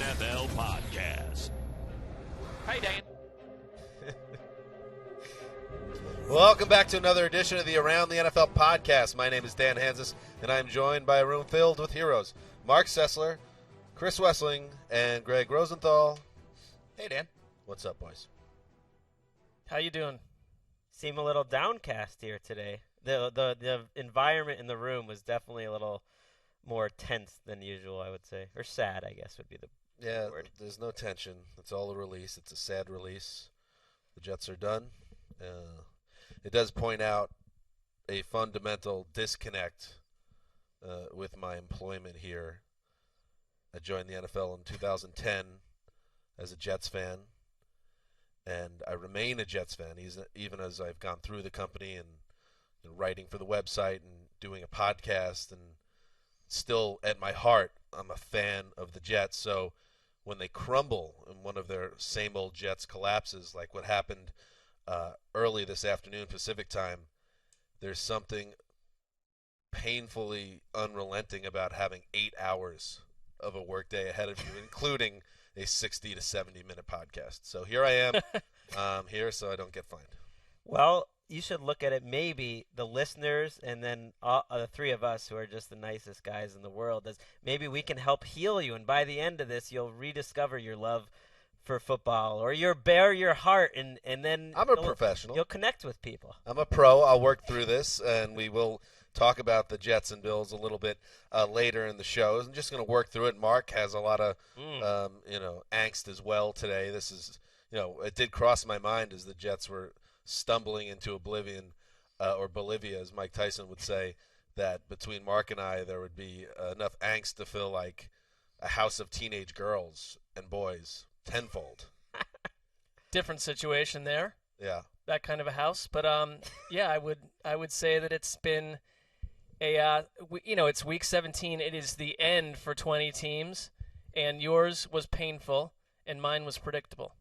NFL Podcast. Hey, Dan. Welcome back to another edition of the Around the NFL Podcast. My name is Dan Hanzus, and I'm joined by a room filled with heroes. Marc Sessler, Chris Wesseling, and Gregg Rosenthal. Hey, Dan. What's up, boys? How you doing? Seem a little downcast here today. The environment in the room was definitely a little more tense than usual, I would say. Or sad, I guess, would be the word. There's no tension. It's all a release. It's a sad release. The Jets are done. It does point out a fundamental disconnect with my employment here. I joined the NFL in 2010 as a Jets fan, and I remain a Jets fan even as I've gone through the company and writing for the website and doing a podcast, and still at my heart I'm a fan of the Jets. So when they crumble and one of their same old Jets collapses, like what happened early this afternoon Pacific time, there's something painfully unrelenting about having 8 hours of a workday ahead of you, including a 60 to 70 minute podcast. So here I am. I'm here so I don't get fined. Well, you should look at it, maybe the listeners and then the three of us who are just the nicest guys in the world, as maybe we can help heal you, and by the end of this you'll rediscover your love for football, or you'll bare your heart, and then I'm a professional. You'll connect with people. I'm a pro. I'll work through this, and we will talk about the Jets and Bills a little bit later in the show. I'm just going to work through it. Mark has a lot of angst as well today. This is, it did cross my mind as the Jets were stumbling into oblivion, or Bolivia, as Mike Tyson would say, that between Mark and I there would be enough angst to fill like a house of teenage girls and boys tenfold. Different situation there. Yeah. That kind of a house, but yeah, I would say that it's been it's week 17. It is the end for 20 teams, and yours was painful and mine was predictable.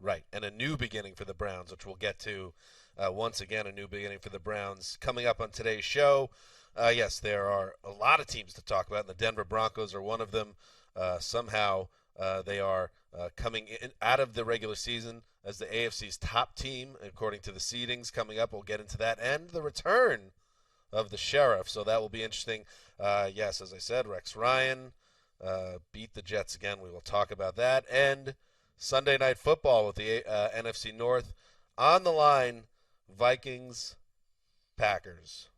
Right, and a new beginning for the Browns, which we'll get to once again, a new beginning for the Browns. Coming up on today's show, yes, there are a lot of teams to talk about, and the Denver Broncos are one of them. Somehow they are coming out of the regular season as the AFC's top team, according to the seedings. Coming up, we'll get into that, and the return of the Sheriff, so that will be interesting. Yes, as I said, Rex Ryan beat the Jets again. We will talk about that, and Sunday Night Football with the NFC North on the line. Vikings, Packers.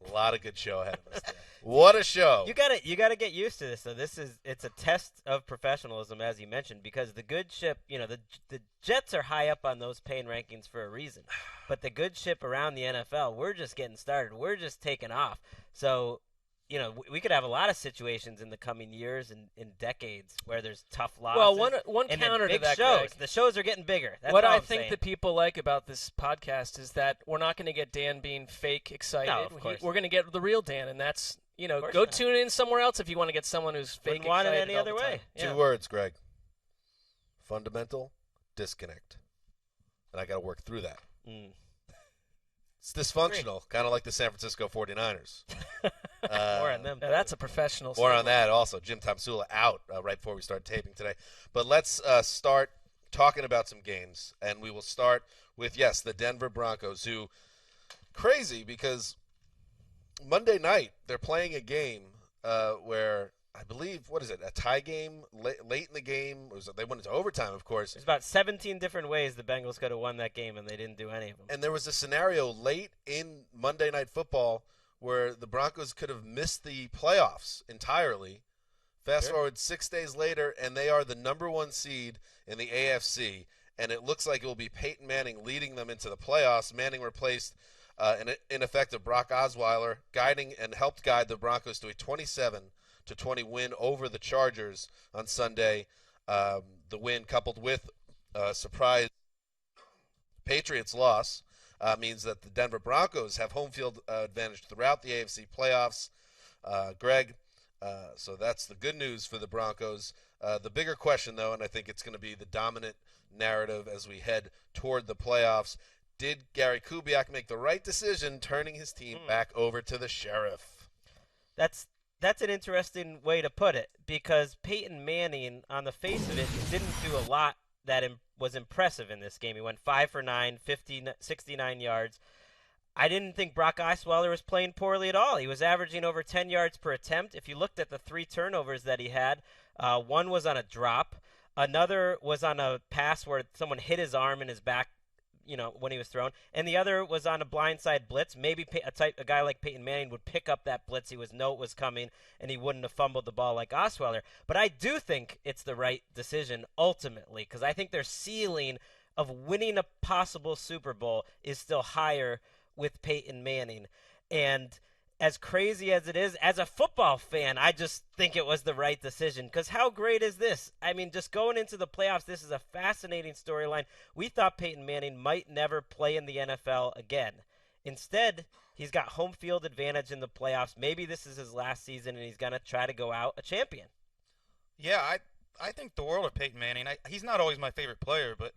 A lot of good show ahead of us today. What a show! You gotta get used to this. So it's a test of professionalism, as you mentioned, because the good ship, the Jets are high up on those pain rankings for a reason. But the good ship around the NFL, we're just getting started. We're just taking off. So, we could have a lot of situations in the coming years and in decades where there's tough losses. Well, one and counter to big that, shows. Greg. The shows are getting bigger. That's what all I I'm think saying. that people like about this podcast is that we're not going to get Dan being fake excited. No, of course. We're going to get the real Dan, and that's go not. tune in somewhere else if you want to get someone who's fake Wouldn't want it excited any all other the way. time. Yeah. Two words, Greg. Fundamental disconnect. And I got to work through that. It's dysfunctional, kind of like the San Francisco 49ers. More on them. Now, that's a professional. More on statement. that also. Jim Tomsula out right before we start taping today. But let's start talking about some games. And we will start with, yes, the Denver Broncos, who, crazy because Monday night they're playing a game where I believe, a tie game late in the game. They went into overtime, of course. There's about 17 different ways the Bengals could have won that game, and they didn't do any of them. And there was a scenario late in Monday Night Football where the Broncos could have missed the playoffs entirely. Fast forward 6 days later, and they are the number one seed in the AFC, and it looks like it will be Peyton Manning leading them into the playoffs. Manning replaced an ineffective Brock Osweiler, helped guide the Broncos to a 27-20 win over the Chargers on Sunday. The win, coupled with a surprise Patriots loss, means that the Denver Broncos have home field advantage throughout the AFC playoffs. Greg, so that's the good news for the Broncos. The bigger question, though, and I think it's going to be the dominant narrative as we head toward the playoffs, did Gary Kubiak make the right decision turning his team back over to the Sheriff? That's That's an interesting way to put it, because Peyton Manning, on the face of it, didn't do a lot that was impressive in this game. He went 5 for 9, 69 yards. I didn't think Brock Osweiler was playing poorly at all. He was averaging over 10 yards per attempt. If you looked at the 3 turnovers that he had, one was on a drop. Another was on a pass where someone hit his arm in his back, when he was thrown. And the other was on a blindside blitz. Maybe a guy like Peyton Manning would pick up that blitz. He would know it was coming, and he wouldn't have fumbled the ball like Osweiler. But I do think it's the right decision ultimately, because I think their ceiling of winning a possible Super Bowl is still higher with Peyton Manning. And as crazy as it is, as a football fan, I just think it was the right decision. Because how great is this? I mean, just going into the playoffs, this is a fascinating storyline. We thought Peyton Manning might never play in the NFL again. Instead, he's got home field advantage in the playoffs. Maybe this is his last season, and he's going to try to go out a champion. Yeah, I think the world of Peyton Manning. He's not always my favorite player, but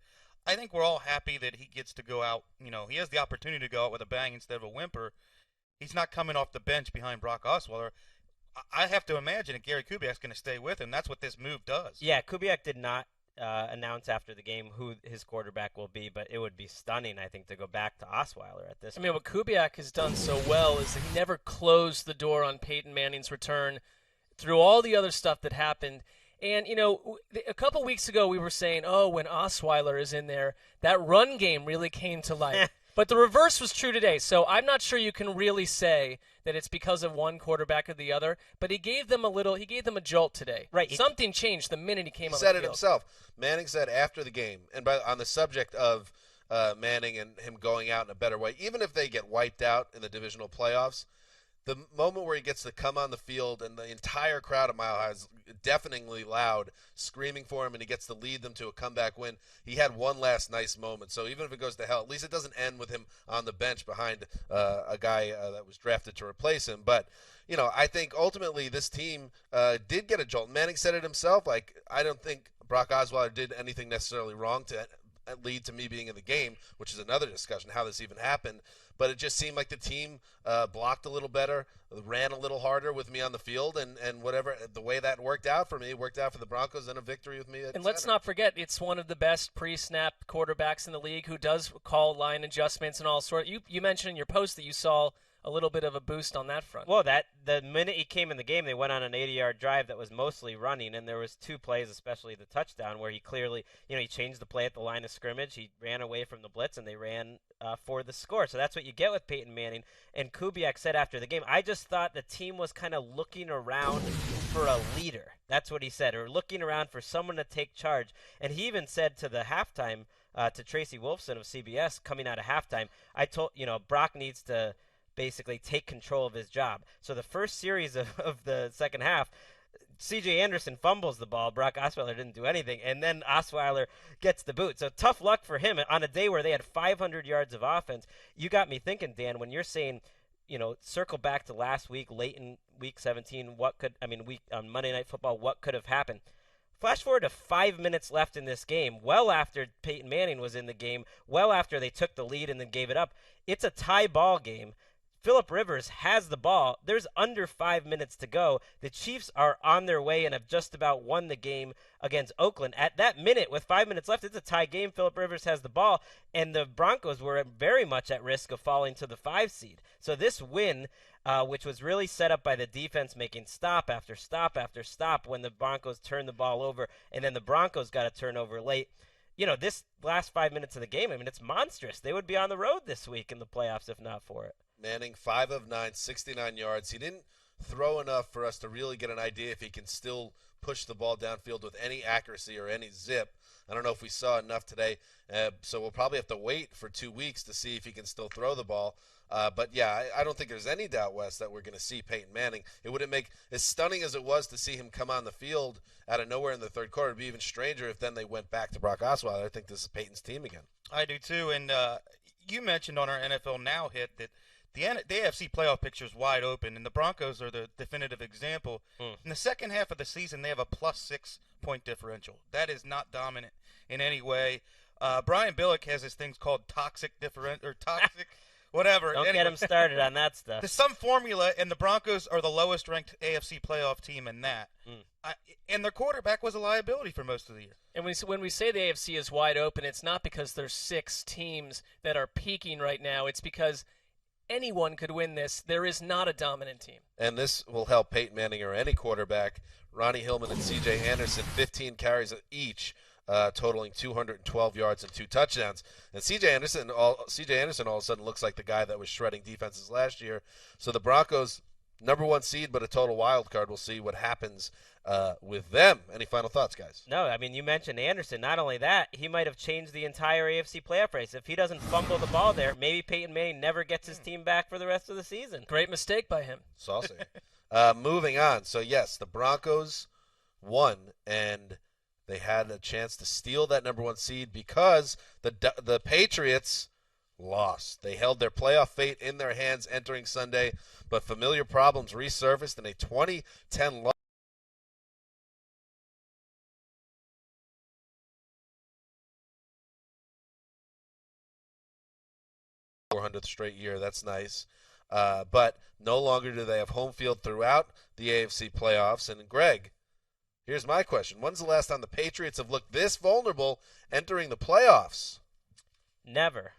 I think we're all happy that he gets to go out. He has the opportunity to go out with a bang instead of a whimper. He's not coming off the bench behind Brock Osweiler. I have to imagine that Gary Kubiak's going to stay with him. That's what this move does. Yeah, Kubiak did not announce after the game who his quarterback will be, but it would be stunning, I think, to go back to Osweiler at this point. I mean, what Kubiak has done so well is that he never closed the door on Peyton Manning's return through all the other stuff that happened. And, a couple weeks ago we were saying, when Osweiler is in there, that run game really came to life. But the reverse was true today, so I'm not sure you can really say that it's because of one quarterback or the other, but he gave them a jolt today. Right. Something changed the minute he came on the field. He said field. it himself. Manning said after the game, and on the subject of Manning and him going out in a better way, even if they get wiped out in the divisional playoffs, the moment where he gets to come on the field and the entire crowd at Mile High is deafeningly loud, screaming for him, and he gets to lead them to a comeback win, he had one last nice moment. So even if it goes to hell, at least it doesn't end with him on the bench behind a guy that was drafted to replace him. But, I think ultimately this team did get a jolt. Manning said it himself. I don't think Brock Osweiler did anything necessarily wrong to lead to me being in the game, which is another discussion, how this even happened. But it just seemed like the team blocked a little better, ran a little harder with me on the field, and whatever, the way that worked out for me, worked out for the Broncos, and a victory with me. And let's not forget, it's one of the best pre-snap quarterbacks in the league who does call line adjustments and all sorts. You mentioned in your post that you saw a little bit of a boost on that front. Well, the minute he came in the game, they went on an 80-yard drive that was mostly running, and there was 2 plays, especially the touchdown, where he clearly, he changed the play at the line of scrimmage. He ran away from the blitz, and they ran for the score. So that's what you get with Peyton Manning. And Kubiak said after the game, I just thought the team was kind of looking around for a leader. That's what he said, or looking around for someone to take charge. And he even said to the halftime, to Tracy Wolfson of CBS, coming out of halftime, I told, Brock needs to basically take control of his job. So the first series of the second half, C.J. Anderson fumbles the ball. Brock Osweiler didn't do anything, and then Osweiler gets the boot. So tough luck for him on a day where they had 500 yards of offense. You got me thinking, Dan, when you're saying, circle back to last week, late in Week 17, on Monday Night Football, what could have happened? Flash forward to 5 minutes left in this game, well after Peyton Manning was in the game, well after they took the lead and then gave it up. It's a tie ball game. Phillip Rivers has the ball. There's under 5 minutes to go. The Chiefs are on their way and have just about won the game against Oakland. At that minute, with 5 minutes left, it's a tie game. Phillip Rivers has the ball, and the Broncos were very much at risk of falling to the 5 seed. So this win, which was really set up by the defense making stop after stop after stop when the Broncos turned the ball over, and then the Broncos got a turnover late. This last 5 minutes of the game, it's monstrous. They would be on the road this week in the playoffs if not for it. Manning, 5 of 9, 69 yards. He didn't throw enough for us to really get an idea if he can still push the ball downfield with any accuracy or any zip. I don't know if we saw enough today, so we'll probably have to wait for 2 weeks to see if he can still throw the ball. But, yeah, I don't think there's any doubt, Wes, that we're going to see Peyton Manning. It wouldn't make – as stunning as it was to see him come on the field out of nowhere in the third quarter, it would be even stranger if then they went back to Brock Osweiler. I think this is Peyton's team again. I do, too. And you mentioned on our NFL Now hit that the AFC playoff picture is wide open, and the Broncos are the definitive example. In the second half of the season, they have a plus 6 point differential. That is not dominant in any way. Brian Billick has this thing called toxic whatever. Don't Anyway, get him started on that stuff. there's some formula, and the Broncos are the lowest-ranked AFC playoff team in that. And their quarterback was a liability for most of the year. And when we say the AFC is wide open, it's not because there's 6 teams that are peaking right now. It's because anyone could win this. There is not a dominant team. And this will help Peyton Manning or any quarterback. Ronnie Hillman and C.J. Anderson, 15 carries each, totaling 212 yards and 2 touchdowns. And C.J. Anderson all of a sudden looks like the guy that was shredding defenses last year. So the Broncos, number 1 seed, but a total wild card. We'll see what happens with them. Any final thoughts, guys? No, I mean, you mentioned Anderson. Not only that, he might have changed the entire AFC playoff race. If he doesn't fumble the ball there, maybe Peyton Manning never gets his team back for the rest of the season. Great mistake by him. Saucy. Moving on. So, yes, the Broncos won, and they had a chance to steal that number 1 seed because the Patriots lost. They held their playoff fate in their hands entering Sunday, but familiar problems resurfaced in a 2010 loss. 400th straight year. That's nice. But no longer do they have home field throughout the AFC playoffs. And Greg, here's my question. When's the last time the Patriots have looked this vulnerable entering the playoffs? Never.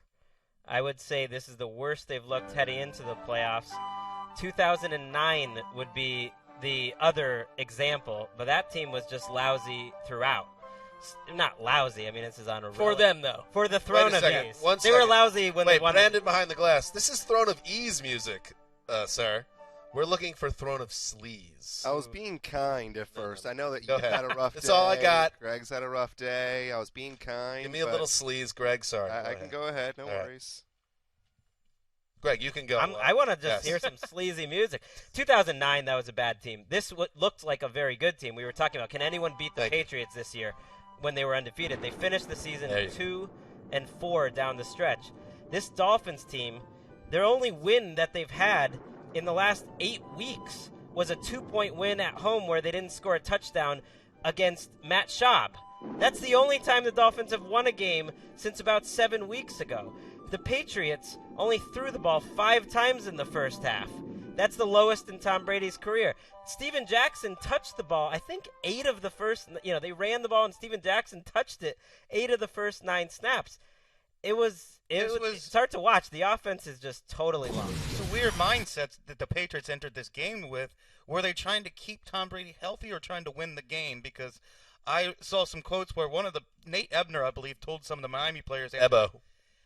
I would say this is the worst they've looked heading into the playoffs. 2009 would be the other example, but that team was just lousy throughout. Not lousy. I mean, this is on a For them, though. For the Throne Wait a of second. Ease. One They were second. lousy when they Wait, won. Brandon behind the glass. This is Throne of Ease music, sir. We're looking for Throne of Sleaze. I was being kind at first. I know that Go you ahead. had a rough That's day. all I got. Greg's had a rough day. I was being kind. Give me a but little sleaze, Greg. Sorry. I can go ahead. No All right. worries. Greg, you can go. I want to just Yes. hear some sleazy music. 2009, that was a bad team. This looked like a very good team. We were talking about, can anyone beat the Thank you. Patriots this year when they were undefeated? They finished the season There you 2-4 down the stretch. This Dolphins team, their only win that they've had in the last 8 weeks was a 2-point win at home where they didn't score a touchdown against Matt Schaub. That's the only time the Dolphins have won a game since about 7 weeks ago. The Patriots only threw the ball 5 times in the first half. That's the lowest in Tom Brady's career. Steven Jackson touched the ball, I think 8 of the first, they ran the ball and Steven Jackson touched it 8 of the first 9 snaps. It's hard to watch. The offense is just totally lost. It's a weird mindset that the Patriots entered this game with. Were they trying to keep Tom Brady healthy or trying to win the game? Because I saw some quotes where Nate Ebner, I believe, told some of the Miami players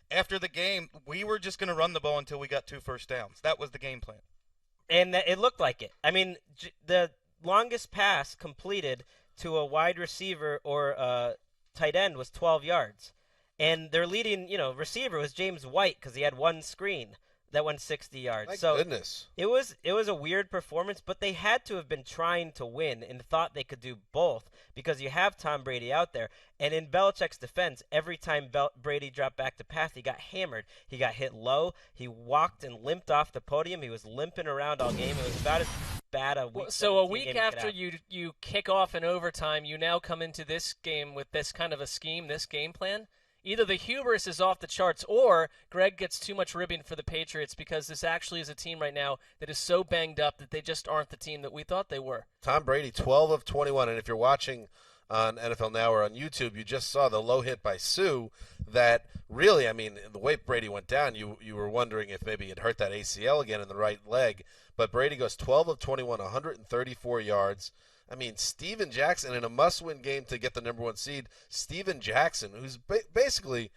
after the game, we were just going to run the ball until we got 2 first downs. That was the game plan. And it looked like it. I mean, the longest pass completed to a wide receiver or a tight end was 12 yards. And their leading, receiver was James White because he had 1 screen that went 60 yards. My goodness. It was a weird performance, but they had to have been trying to win and thought they could do both because you have Tom Brady out there. And in Belichick's defense, every time Brady dropped back to pass, he got hammered. He got hit low. He walked and limped off the podium. He was limping around all game. It was about as bad a week. So a week after you kick off in overtime, you now come into this game with this kind of a scheme, this game plan. Either the hubris is off the charts or Greg gets too much ribbing for the Patriots because this actually is a team right now that is so banged up that they just aren't the team that we thought they were. Tom Brady, 12 of 21. And if you're watching on NFL Now or on YouTube, you just saw the low hit by Sue that really, I mean, the way Brady went down, you were wondering if maybe it hurt that ACL again in the right leg. But Brady goes 12 of 21, 134 yards. I mean, Steven Jackson in a must-win game to get the number 1 seed. Steven Jackson, who's basically,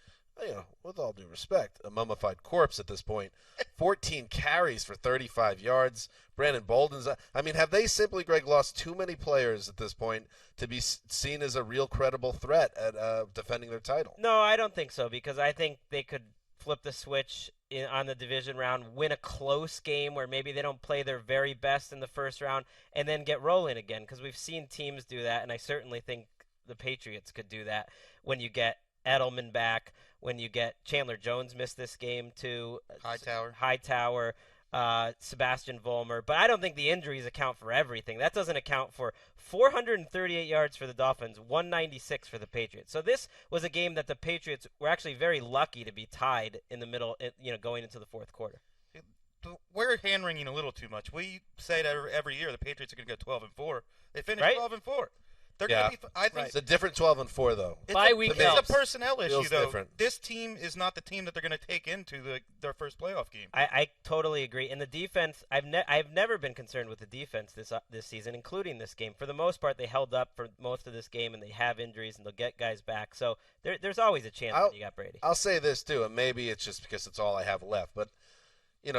with all due respect, a mummified corpse at this point. 14 carries for 35 yards. Brandon Bolden's. I mean, have they simply, Greg, lost too many players at this point to be seen as a real credible threat at defending their title? No, I don't think so because I think they could flip the switch on the division round, win a close game where maybe they don't play their very best in the first round, and then get rolling again because we've seen teams do that, and I certainly think the Patriots could do that when you get Edelman back, when you get Chandler Jones missed this game too. Hightower. Sebastian Vollmer, but I don't think the injuries account for everything. That doesn't account for 438 yards for the Dolphins, 196 for the Patriots. So this was a game that the Patriots were actually very lucky to be tied in the middle, going into the fourth quarter. We're hand-wringing a little too much. We say that every year the Patriots are going to go 12-4. They finished Right? 12-4. They're Yeah. going to be. I think It's a different 12-4 though. Bye week it's helps. a personnel issue, Feels though. different. This team is not the team that they're going to take into their first playoff game. I totally agree. And the defense, I've never been concerned with the defense this season, including this game. For the most part, they held up for most of this game, and they have injuries, and they'll get guys back. So there's always a chance when you got Brady. I'll say this too, and maybe it's just because it's all I have left, but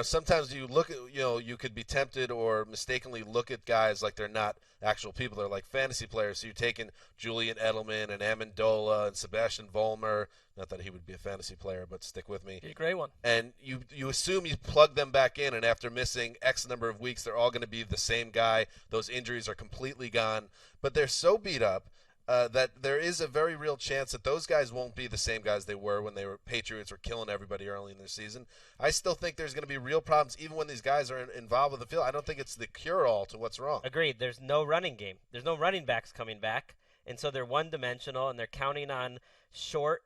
sometimes you look at, you could be tempted or mistakenly look at guys like they're not actual people. They're like fantasy players. So you're taking Julian Edelman and Amendola and Sebastian Vollmer. Not that he would be a fantasy player, but stick with me. Be a great one. And you assume you plug them back in, and after missing X number of weeks, they're all going to be the same guy. Those injuries are completely gone. But they're so beat up that there is a very real chance that those guys won't be the same guys they were when they were Patriots were killing everybody early in their season. I still think there's going to be real problems even when these guys are involved with the field. I don't think it's the cure-all to what's wrong. Agreed. There's no running game. There's no running backs coming back, and so they're one-dimensional, and they're counting on short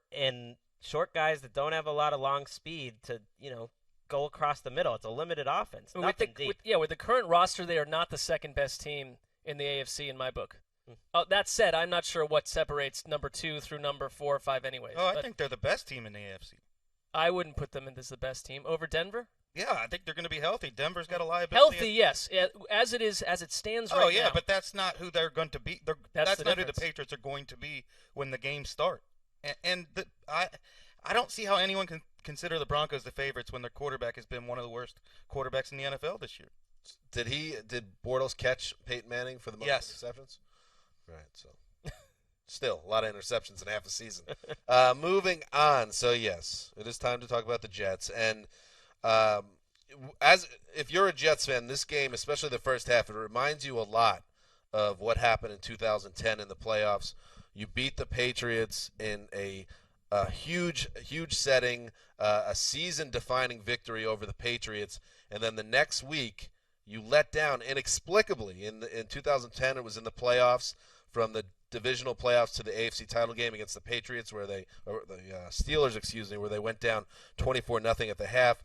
guys that don't have a lot of long speed to go across the middle. It's a limited offense. Nothing deep. With the current roster, they are not the second best team in the AFC in my book. That said, I'm not sure what separates number 2 through number 4 or 5 anyways. Oh, I think they're the best team in the AFC. I wouldn't put them in as the best team. Over Denver? Yeah, I think they're going to be healthy. Denver's got a liability. Healthy, yes. As it stands right now. Oh, yeah, but that's not who they're going to be. That's not who the difference. Patriots are going to be when the games start. I don't see how anyone can consider the Broncos the favorites when their quarterback has been one of the worst quarterbacks in the NFL this year. Did Bortles catch Peyton Manning for the most interceptions? Right, so still a lot of interceptions in half a season. Moving on, so yes, it is time to talk about the Jets. And if you're a Jets fan, this game, especially the first half, it reminds you a lot of what happened in 2010 in the playoffs. You beat the Patriots in a huge setting, a season-defining victory over the Patriots, and then the next week you let down inexplicably. In 2010, it was in the playoffs, from the divisional playoffs to the AFC title game against the Patriots, where the Steelers, where they went down 24-0 at the half.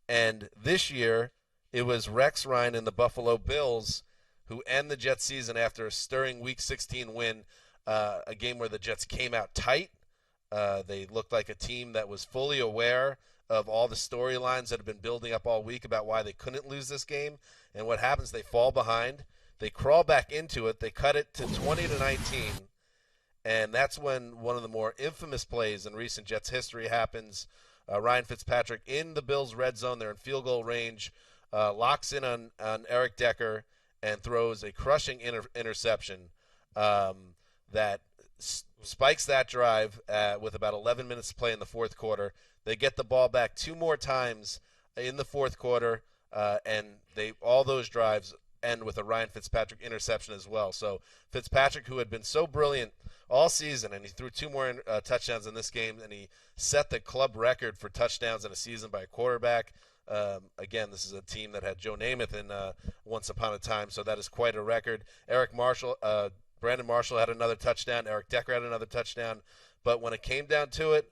And this year, it was Rex Ryan and the Buffalo Bills who end the Jets season after a stirring Week 16 win, a game where the Jets came out tight. They looked like a team that was fully aware of all the storylines that have been building up all week about why they couldn't lose this game. And what happens, they fall behind. They crawl back into it. They cut it to 20-19. And that's when one of the more infamous plays in recent Jets history happens. Ryan Fitzpatrick in the Bills' red zone. They're in field goal range. Locks in on Eric Decker and throws a crushing interception that spikes that drive with about 11 minutes to play in the fourth quarter. They get the ball back 2 more times in the fourth quarter, and all those drives end with a Ryan Fitzpatrick interception as well. So Fitzpatrick, who had been so brilliant all season, and he threw 2 more touchdowns in this game, and he set the club record for touchdowns in a season by a quarterback. Again, this is a team that had Joe Namath in once upon a time, so that is quite a record. Brandon Marshall had another touchdown. Eric Decker had another touchdown. But when it came down to it,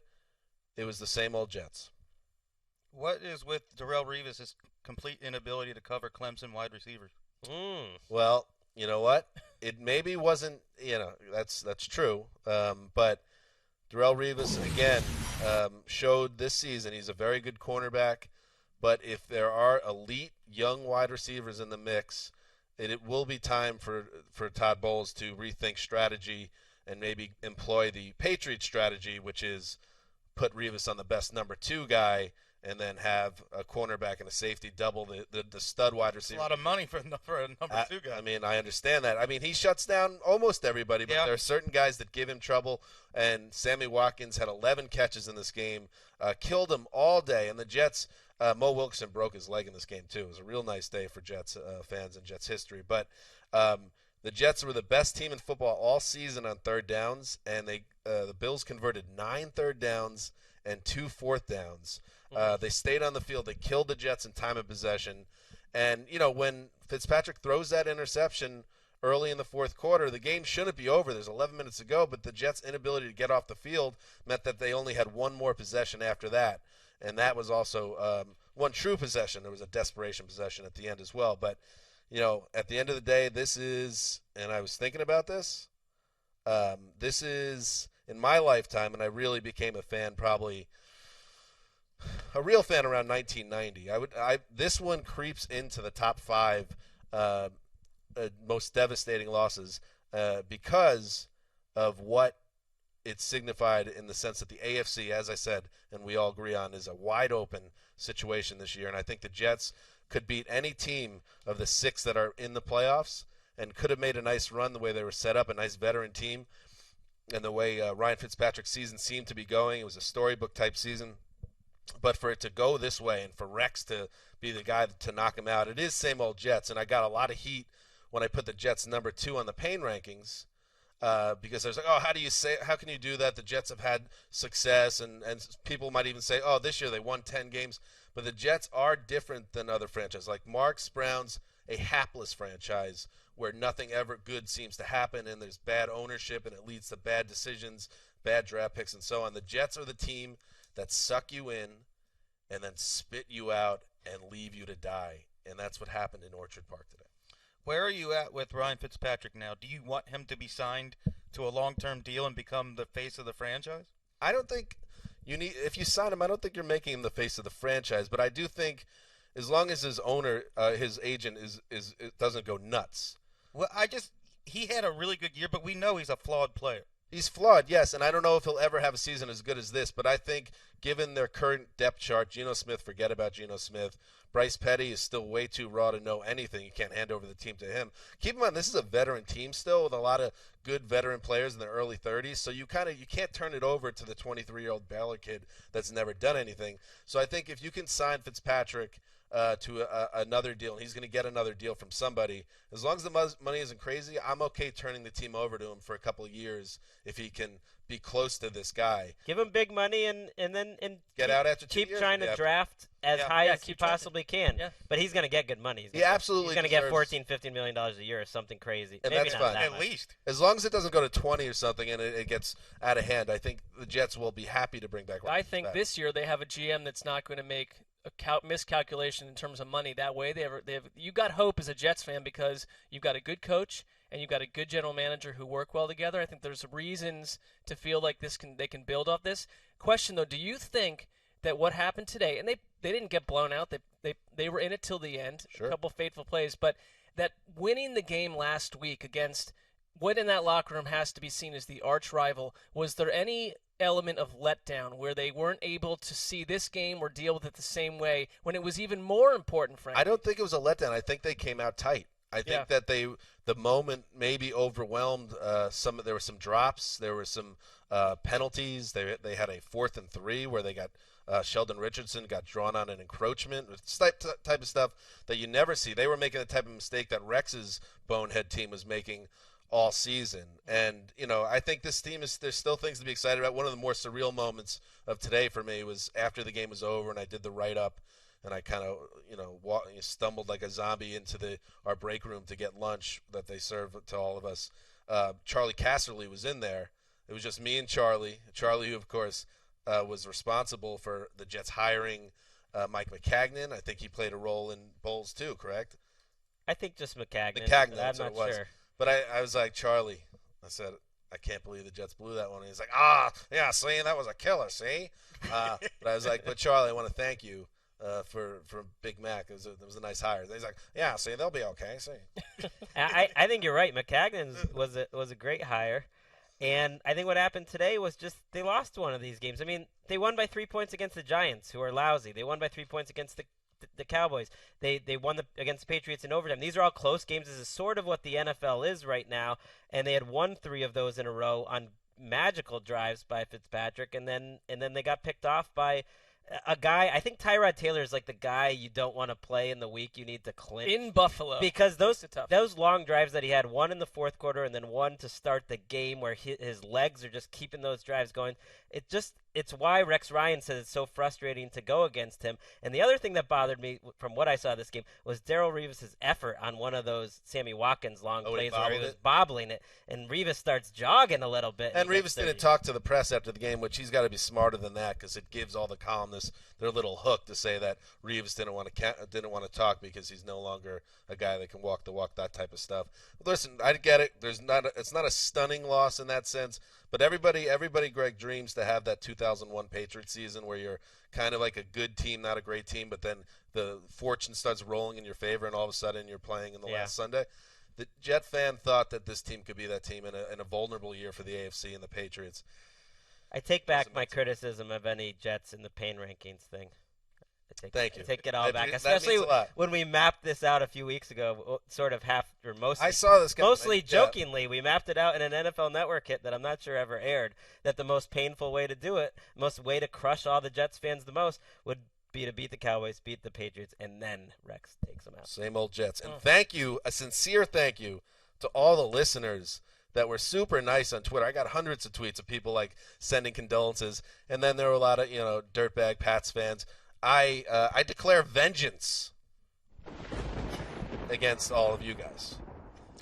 it was the same old Jets. What is with Darrelle Revis' complete inability to cover Clemson wide receivers? Well, you know what? It maybe wasn't, that's true. But Darrelle Revis, again, showed this season he's a very good cornerback. But if there are elite young wide receivers in the mix, it will be time for Todd Bowles to rethink strategy and maybe employ the Patriots strategy, which is put Revis on the best number 2 guy and then have a cornerback and a safety double the stud wide receiver. A lot of money for a number 2 guy. I mean, I understand that. I mean, he shuts down almost everybody, but there are certain guys that give him trouble, and Sammy Watkins had 11 catches in this game, killed him all day, and the Jets – Mo Wilkerson broke his leg in this game, too. It was a real nice day for Jets fans and Jets history. But the Jets were the best team in football all season on third downs, and the Bills converted 9 third downs and 2 fourth downs. They stayed on the field. They killed the Jets in time of possession. And, when Fitzpatrick throws that interception early in the fourth quarter, the game shouldn't be over. There's 11 minutes to go, but the Jets' inability to get off the field meant that they only had one more possession after that. And that was also one true possession. There was a desperation possession at the end as well. But, at the end of the day, this is, and I was thinking about this, this is, in my lifetime, and I really became a fan probably, a real fan around 1990. This one creeps into the top 5 most devastating losses because of what it signified in the sense that the AFC, as I said, and we all agree on, is a wide open situation this year. And I think the Jets could beat any team of the 6 that are in the playoffs and could have made a nice run the way they were set up, a nice veteran team, and the way Ryan Fitzpatrick's season seemed to be going. It was a storybook type season. But for it to go this way and for Rex to be the guy to knock him out, it is same old Jets. And I got a lot of heat when I put the Jets number 2 on the pain rankings because I was like, oh, how can you do that? The Jets have had success, and people might even say, oh, this year they won 10 games. But the Jets are different than other franchises. Like Mark Brown's a hapless franchise where nothing ever good seems to happen, and there's bad ownership, and it leads to bad decisions, bad draft picks, and so on. The Jets are the team that suck you in and then spit you out and leave you to die. And that's what happened in Orchard Park today. Where are you at with Ryan Fitzpatrick now? Do you want him to be signed to a long-term deal and become the face of the franchise? I don't think if you sign him, I don't think you're making him the face of the franchise. But I do think as long as his owner, his agent doesn't go nuts. Well, he had a really good year, but we know he's a flawed player. He's flawed, yes, and I don't know if he'll ever have a season as good as this, but I think given their current depth chart, Geno Smith, forget about Geno Smith. Bryce Petty is still way too raw to know anything. You can't hand over the team to him. Keep in mind, this is a veteran team still with a lot of good veteran players in their early 30s, so you can't turn it over to the 23-year-old Baylor kid that's never done anything. So I think if you can sign Fitzpatrick to another deal, and he's going to get another deal from somebody. As long as the money isn't crazy, I'm okay turning the team over to him for a couple of years if he can be close to this guy. Give him big money and get out after 2 keep years. trying to draft as high as he possibly can. Yeah. But he's going to get good money. He absolutely He's going to get deserves- $14-15 million a year or something crazy. And Maybe that's not fine. that much. At least. As long as it doesn't go to 20 or something and it gets out of hand, I think the Jets will be happy to bring back Ryan I think Fitzpatrick. this year they have a GM that's not going to make a miscalculation in terms of money that way. You got hope as a Jets fan because you've got a good coach and you've got a good general manager who work well together. I think there's reasons to feel like they can build off this. Question though, do you think that what happened today, and they didn't get blown out, they were in it till the end, Sure. a couple fateful plays, but that winning the game last week against what in that locker room has to be seen as the arch rival, was there any element of letdown where they weren't able to see this game or deal with it the same way when it was even more important, frankly? I don't think it was a letdown. I think they came out tight. I think that the moment maybe overwhelmed there were some drops, there were some penalties. They had a 4th and 3 where they got Sheldon Richardson got drawn on an encroachment. It's type of stuff that you never see. They were making the type of mistake that Rex's bonehead team was making all season. And, I think this team there's still things to be excited about. One of the more surreal moments of today for me was after the game was over and I did the write-up and I kind of, stumbled like a zombie into our break room to get lunch that they serve to all of us. Charlie Casserly was in there. It was just me and Charlie. Charlie, who, of course, was responsible for the Jets hiring Mike McCagnon. I think he played a role in Bowles too, correct? I think just McCagnon. McCagnon, I'm that's what not it was. sure. But I was like, Charlie, I said, I can't believe the Jets blew that one. And he's like, yeah, see, that was a killer, see? But I was like, but Charlie, I want to thank you for Big Mac. It was a nice hire. He's like, yeah, see, they'll be okay, see. I think you're right. McCagnon was a great hire. And I think what happened today was just they lost one of these games. I mean, they won by 3 points against the Giants, who are lousy. They won by 3 points against the Cowboys. They won against the Patriots in overtime. These are all close games. This is sort of what the NFL is right now. And they had won 3 of those in a row on magical drives by Fitzpatrick, and then they got picked off by a guy. I think Tyrod Taylor is like the guy you don't want to play in the week you need to clinch in Buffalo, because those long drives that he had, one in the fourth quarter and then one to start the game where his legs are just keeping those drives going. It it's why Rex Ryan says it's so frustrating to go against him. And the other thing that bothered me from what I saw this game was Darrelle Revis' effort on one of those Sammy Watkins long plays where he was bobbling it, and Revis starts jogging a little bit. And Revis didn't talk to the press after the game, which he's got to be smarter than that because it gives all the columnists their little hook to say that Revis didn't want to talk because he's no longer a guy that can walk the walk, that type of stuff. But listen, I get it. It's not a stunning loss in that sense, but everybody, Greg, dreams to have that 2001 Patriots season where you're kind of like a good team, not a great team, but then the fortune starts rolling in your favor, and all of a sudden you're playing in the last Sunday. The Jet fan thought that this team could be that team in a vulnerable year for the AFC and the Patriots. I take back my criticism of any Jets in the pain rankings thing. Thank you. I take it all back, especially when we mapped this out a few weeks ago, sort of mostly. I saw this. Mostly jokingly, we mapped it out in an NFL Network hit that I'm not sure ever aired. That the most painful way to do it, most way to crush all the Jets fans the most, would be to beat the Cowboys, beat the Patriots, and then Rex takes them out. Same old Jets. And thank you, a sincere thank you to all the listeners that were super nice on Twitter. I got hundreds of tweets of people like sending condolences, and then there were a lot of dirtbag Pats fans. I declare vengeance against all of you guys.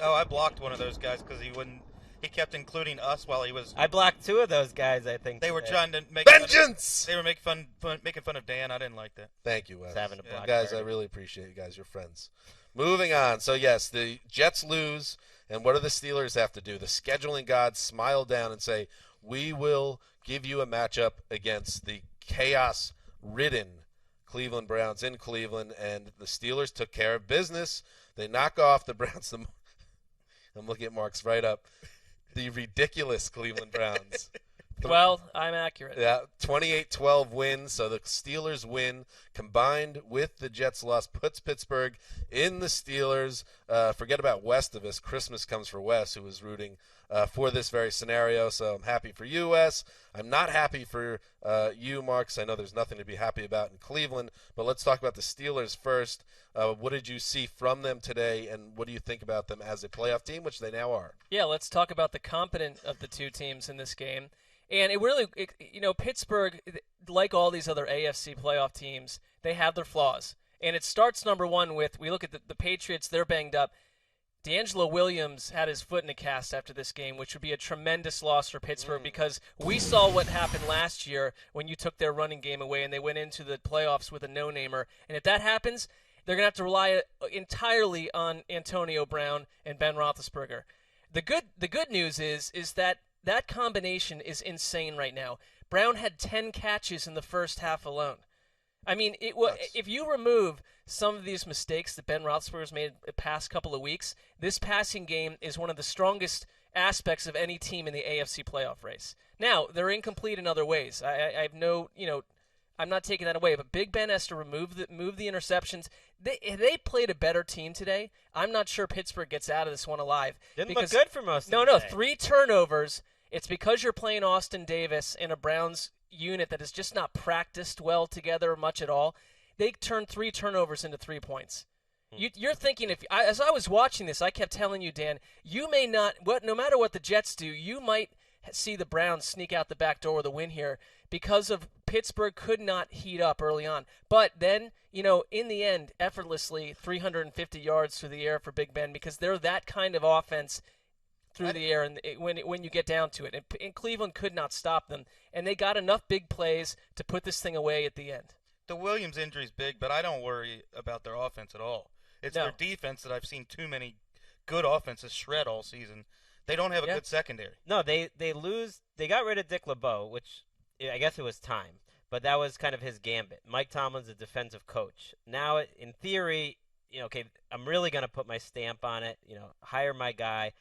Oh, I blocked one of those guys because he kept including us while he was. I blocked two of those guys. I think they were trying to make vengeance. They were making fun of Dan. I didn't like that. Thank you, Wes. Having a block guys. party. I really appreciate you guys. You're friends. Moving on. So yes, the Jets lose, and what do the Steelers have to do? The scheduling gods smile down and say, "We will give you a matchup against the chaos-ridden Cleveland Browns in Cleveland," and the Steelers took care of business. They knock off the Browns. I'm looking at Mark's write-up. The ridiculous Cleveland Browns. Well, I'm accurate. Yeah, 28-12 win. So the Steelers win combined with the Jets loss puts Pittsburgh in the Steelers. Forget about West of us. Christmas comes for Wes, who was rooting for this very scenario. So I'm happy for you, Wes. I'm not happy for you, Mark, 'cause I know there's nothing to be happy about in Cleveland. But let's talk about the Steelers first. What did you see from them today, and what do you think about them as a playoff team, which they now are? Yeah, let's talk about the competent of the two teams in this game. And Pittsburgh, like all these other AFC playoff teams, they have their flaws. And it starts, number one, with, we look at the Patriots, they're banged up. D'Angelo Williams had his foot in a cast after this game, which would be a tremendous loss for Pittsburgh because we saw what happened last year when you took their running game away and they went into the playoffs with a no-namer. And if that happens, they're going to have to rely entirely on Antonio Brown and Ben Roethlisberger. The good news is that combination is insane right now. Brown had 10 catches in the first half alone. I mean, if you remove some of these mistakes that Ben Roethlisberger's made the past couple of weeks, this passing game is one of the strongest aspects of any team in the AFC playoff race. Now, they're incomplete in other ways. I have I'm not taking that away, but Big Ben has to move the interceptions. They played a better team today. I'm not sure Pittsburgh gets out of this one alive. Didn't look good for most of the day. 3 turnovers. It's because you're playing Austin Davis in a Browns unit that has just not practiced well together much at all. They turned 3 turnovers into 3 points. You're thinking, as I was watching this, I kept telling you, Dan, you may not, no matter what the Jets do, you might see the Browns sneak out the back door with a win here because of Pittsburgh could not heat up early on. But then, in the end, effortlessly 350 yards through the air for Big Ben because they're that kind of offense through the air, and when you get down to it. And Cleveland could not stop them, and they got enough big plays to put this thing away at the end. The Williams injury is big, but I don't worry about their offense at all. It's their defense that I've seen too many good offenses shred all season. They don't have a good secondary. No, they lose. They got rid of Dick LeBeau, which I guess it was time, but that was kind of his gambit. Mike Tomlin's a defensive coach. Now, in theory, I'm really going to put my stamp on it, hire my guy.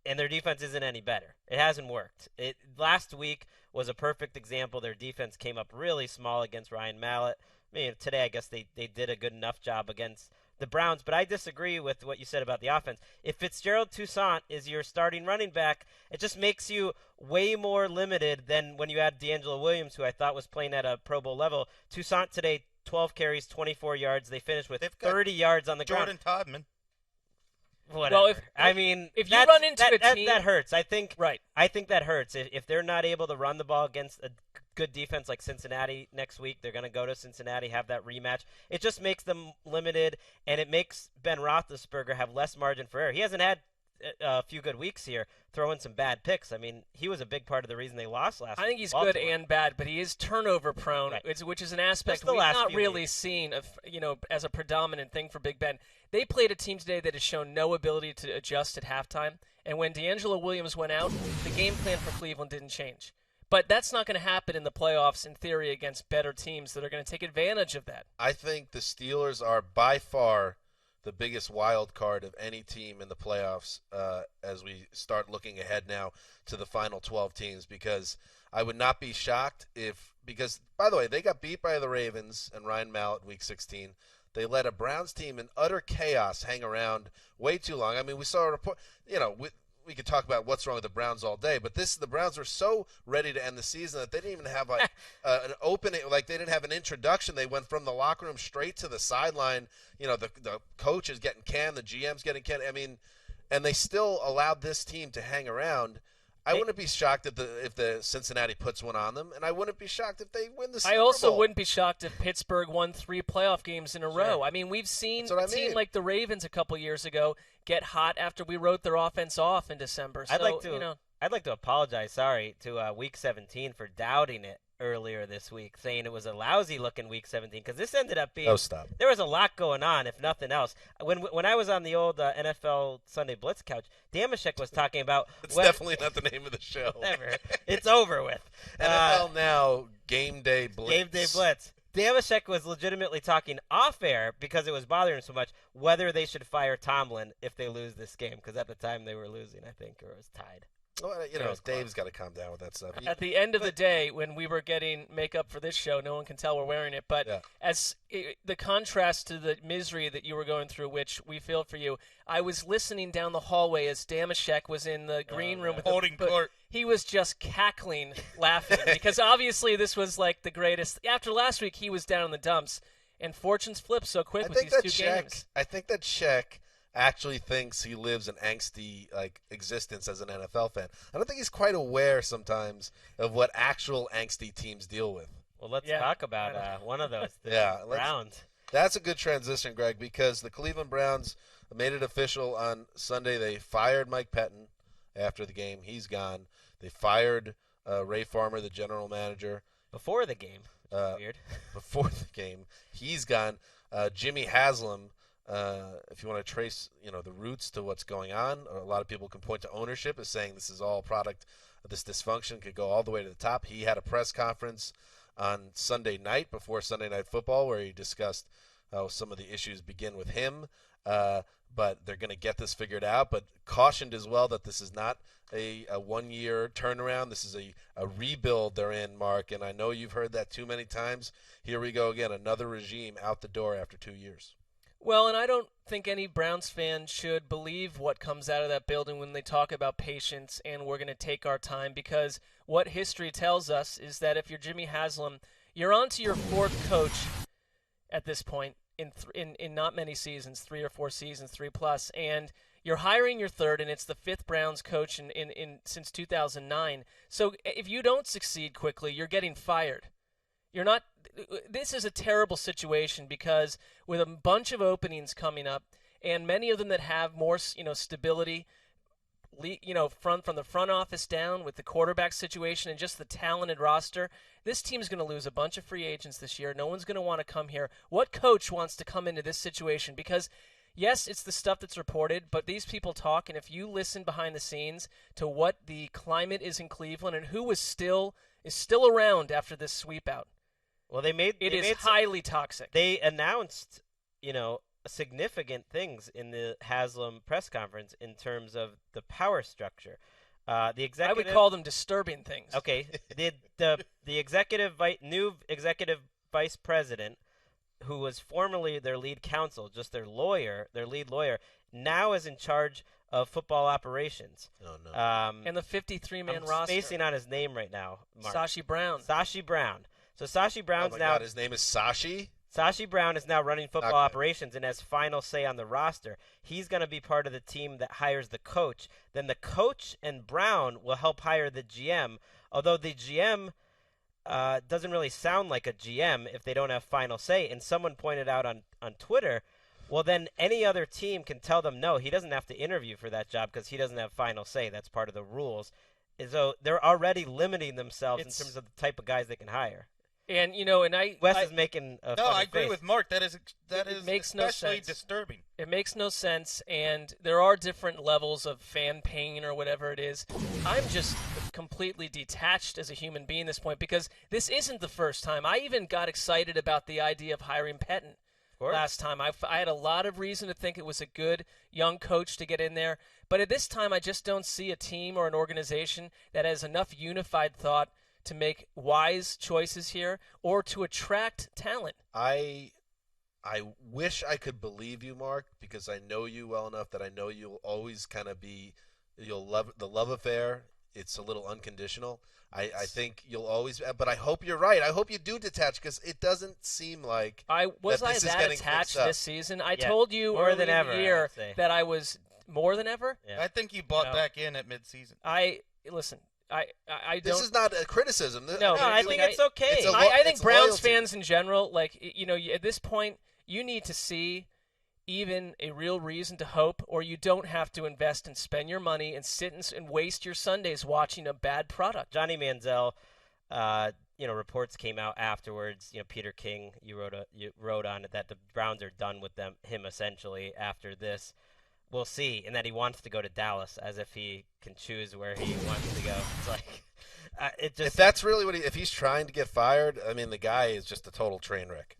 And their defense isn't any better. It hasn't worked. Last week was a perfect example. Their defense came up really small against Ryan Mallett. I mean, today I guess they did a good enough job against the Browns, but I disagree with what you said about the offense. If Fitzgerald Toussaint is your starting running back, it just makes you way more limited than when you had D'Angelo Williams, who I thought was playing at a Pro Bowl level. Toussaint today, 12 carries, 24 yards. They finished with 30 yards on the ground. Jordan Todman. Whatever. Well, if you run into a team that hurts. I think right. I think that hurts if they're not able to run the ball against a good defense like Cincinnati next week. They're going to go to Cincinnati, have that rematch. It just makes them limited, and it makes Ben Roethlisberger have less margin for error. He hasn't had a few good weeks here, throwing some bad picks. I mean, he was a big part of the reason they lost last week. I think he's good and bad, but he is turnover prone, Right. which is an aspect Just the we've last not few really weeks. seen as a predominant thing for Big Ben. They played a team today that has shown no ability to adjust at halftime, and when D'Angelo Williams went out, the game plan for Cleveland didn't change. But that's not going to happen in the playoffs, in theory, against better teams that are going to take advantage of that. I think the Steelers are by far the biggest wild card of any team in the playoffs as we start looking ahead now to the final 12 teams, because I would not be shocked because, by the way, they got beat by the Ravens and Ryan Mallett in Week 16. They let a Browns team in utter chaos hang around way too long. I mean, we saw a report, we could talk about what's wrong with the Browns all day, but the Browns were so ready to end the season that they didn't even have an opening, like they didn't have an introduction. They went from the locker room straight to the sideline. The coach is getting canned, the GM's getting canned. I mean, and they still allowed this team to hang around. I wouldn't be shocked if the Cincinnati puts one on them, and I wouldn't be shocked if they win the Super Bowl. I also wouldn't be shocked if Pittsburgh won 3 playoff games in a row. I mean, we've seen a team like the Ravens a couple years ago get hot after we wrote their offense off in December. So, I'd like to apologize, to Week 17 for doubting it earlier this week, saying it was a lousy-looking Week 17, because this ended up being Oh, stop. There was a lot going on, if nothing else. When I was on the old NFL Sunday Blitz couch, Damashek was talking about... It's definitely not the name of the show. Whatever. It's over with. NFL Now, Game Day Blitz. Game Day Blitz. Damashek was legitimately talking off-air, because it was bothering him so much, whether they should fire Tomlin if they lose this game, because at the time they were losing, I think, or it was tied. Well, Dave's got to calm down with that stuff. At the end of the day, when we were getting makeup for this show, no one can tell we're wearing it. But the contrast to the misery that you were going through, which we feel for you, I was listening down the hallway as Damashek was in the green room with holding court. He was just cackling, laughing, because obviously this was like the greatest. After last week, he was down in the dumps, and fortunes flipped so quick with these 2 games. I think that Shaq actually thinks he lives an angsty existence as an NFL fan. I don't think he's quite aware sometimes of what actual angsty teams deal with. Well, let's talk about one of those. Browns. That's a good transition, Greg, because the Cleveland Browns made it official on Sunday. They fired Mike Pettin after the game. He's gone. They fired Ray Farmer, the general manager. Before the game. Weird. Before the game. He's gone. Jimmy Haslam, if you want to trace, the roots to what's going on, a lot of people can point to ownership as saying this is all a product of this dysfunction, could go all the way to the top. He had a press conference on Sunday night before Sunday Night Football where he discussed how some of the issues begin with him, but they're going to get this figured out, but cautioned as well that this is not a one-year turnaround. This is a rebuild they're in, Mark, and I know you've heard that too many times. Here we go again, another regime out the door after 2 years. Well, and I don't think any Browns fan should believe what comes out of that building when they talk about patience and we're going to take our time, because what history tells us is that if you're Jimmy Haslam, you're on to your 4th coach at this point in not many seasons, 3 or 4 seasons, 3+, and you're hiring your 3rd, and it's the 5th Browns coach in since 2009. So if you don't succeed quickly, you're getting fired. You're not. This is a terrible situation, because with a bunch of openings coming up, and many of them that have more, stability, from the front office down, with the quarterback situation and just the talented roster, this team's going to lose a bunch of free agents this year. No one's going to want to come here. What coach wants to come into this situation? Because yes, it's the stuff that's reported, but these people talk, and if you listen behind the scenes to what the climate is in Cleveland and who is still around after this sweep out. Well, it is highly toxic. They announced, significant things in the Haslam press conference in terms of the power structure. The executive, I would call them disturbing things. Okay, the new executive vice president, who was formerly their lead counsel, just their lead lawyer, now is in charge of football operations. Oh no! And the 53-man roster. I'm spacing on his name right now. Mark. Sashi Brown. Sashi Brown. So Sashi Brown's now. God, his name is Sashi. Sashi Brown is now running football operations and has final say on the roster. He's going to be part of the team that hires the coach. Then the coach and Brown will help hire the GM, although the GM doesn't really sound like a GM if they don't have final say. And someone pointed out on Twitter, well, then any other team can tell them, no, he doesn't have to interview for that job because he doesn't have final say. That's part of the rules. And so they're already limiting themselves in terms of the type of guys they can hire. And, and Wes is making a No, funny I agree face. with Mark. That is makes no especially sense. disturbing. It makes no sense, and there are different levels of fan pain or whatever it is. I'm just completely detached as a human being at this point because this isn't the first time. I even got excited about the idea of hiring Peyton last time. I had a lot of reason to think it was a good young coach to get in there, but at this time I just don't see a team or an organization that has enough unified thought to make wise choices here or to attract talent. I wish I could believe you, Mark, because I know you well enough that I know you'll always kind of you'll love the love affair. It's a little unconditional. I think you'll always, but I hope you're right. I hope you do detach because it doesn't seem like Was I this is that getting attached fixed up. this season? I told you more early than in ever, the I year would say. that I was more than ever. Yeah. I think you bought No. back in at midseason. Listen. I don't. This is not a criticism. No, I think it's okay. It's a I think it's Browns loyalty. fans in general, at this point, you need to see even a real reason to hope, or you don't have to invest and spend your money and sit and waste your Sundays watching a bad product. Johnny Manziel, reports came out afterwards. Peter King, you wrote on it that the Browns are done with him essentially after this. We'll see, and that he wants to go to Dallas, as if he can choose where he wants to go. It's like If that's really if he's trying to get fired, I mean, the guy is just a total train wreck.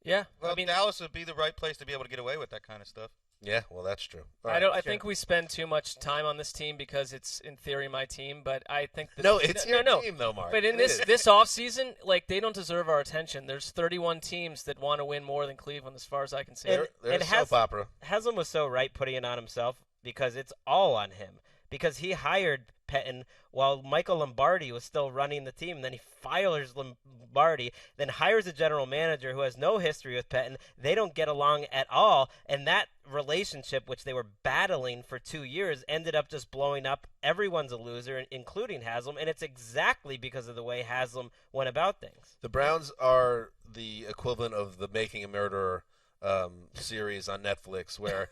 Yeah, Well, Dallas would be the right place to be able to get away with that kind of stuff. Yeah, well, that's true. All I right. don't. I think we spend too much time on this team because it's in theory my team, but I think that No, it's your team, though, Mark. But in It is. this offseason, they don't deserve our attention. There's 31 teams that want to win more than Cleveland, as far as I can see. They're a soap opera. Haslam was so right putting it on himself because it's all on him. Because he hired Peyton while Michael Lombardi was still running the team. And then he fires Lombardi, then hires a general manager who has no history with Peyton. They don't get along at all. And that relationship, which they were battling for 2 years, ended up just blowing up. Everyone's a loser, including Haslam. And it's exactly because of the way Haslam went about things. The Browns are the equivalent of the Making a Murderer series on Netflix, where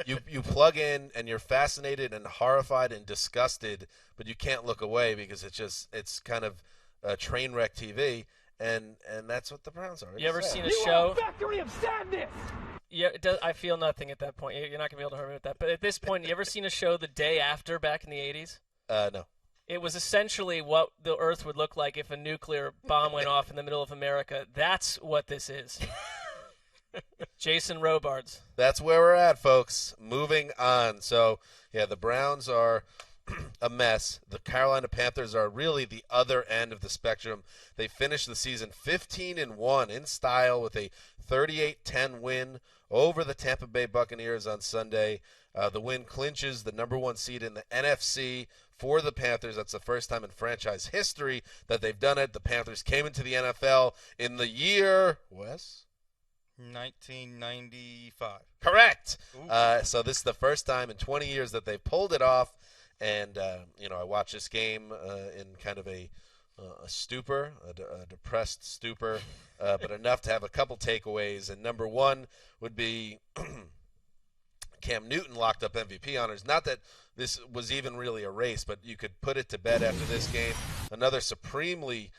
you plug in and you're fascinated and horrified and disgusted, but you can't look away because it's kind of train wreck TV, and that's what the Browns are. You ever seen a show? Factory of sadness. Yeah, I feel nothing at that point. You're not gonna be able to hurt me with that. But at this point, you ever seen a show The Day After back in the 80s? No. It was essentially what the Earth would look like if a nuclear bomb went off in the middle of America. That's what this is. Jason Robards. That's where we're at, folks. Moving on. So, yeah, the Browns are a mess. The Carolina Panthers are really the other end of the spectrum. They finished the season 15-1 in style with a 38-10 win over the Tampa Bay Buccaneers on Sunday. The win clinches the number 1 seed in the NFC for the Panthers. That's the first time in franchise history that they've done it. The Panthers came into the NFL in the year, Wes? 1995. Correct. So this is the first time in 20 years that they've pulled it off. And, I watched this game in kind of a stupor, a depressed stupor, but enough to have a couple takeaways. And number one would be Cam Newton locked up MVP honors. Not that this was even really a race, but you could put it to bed after this game. Another supremely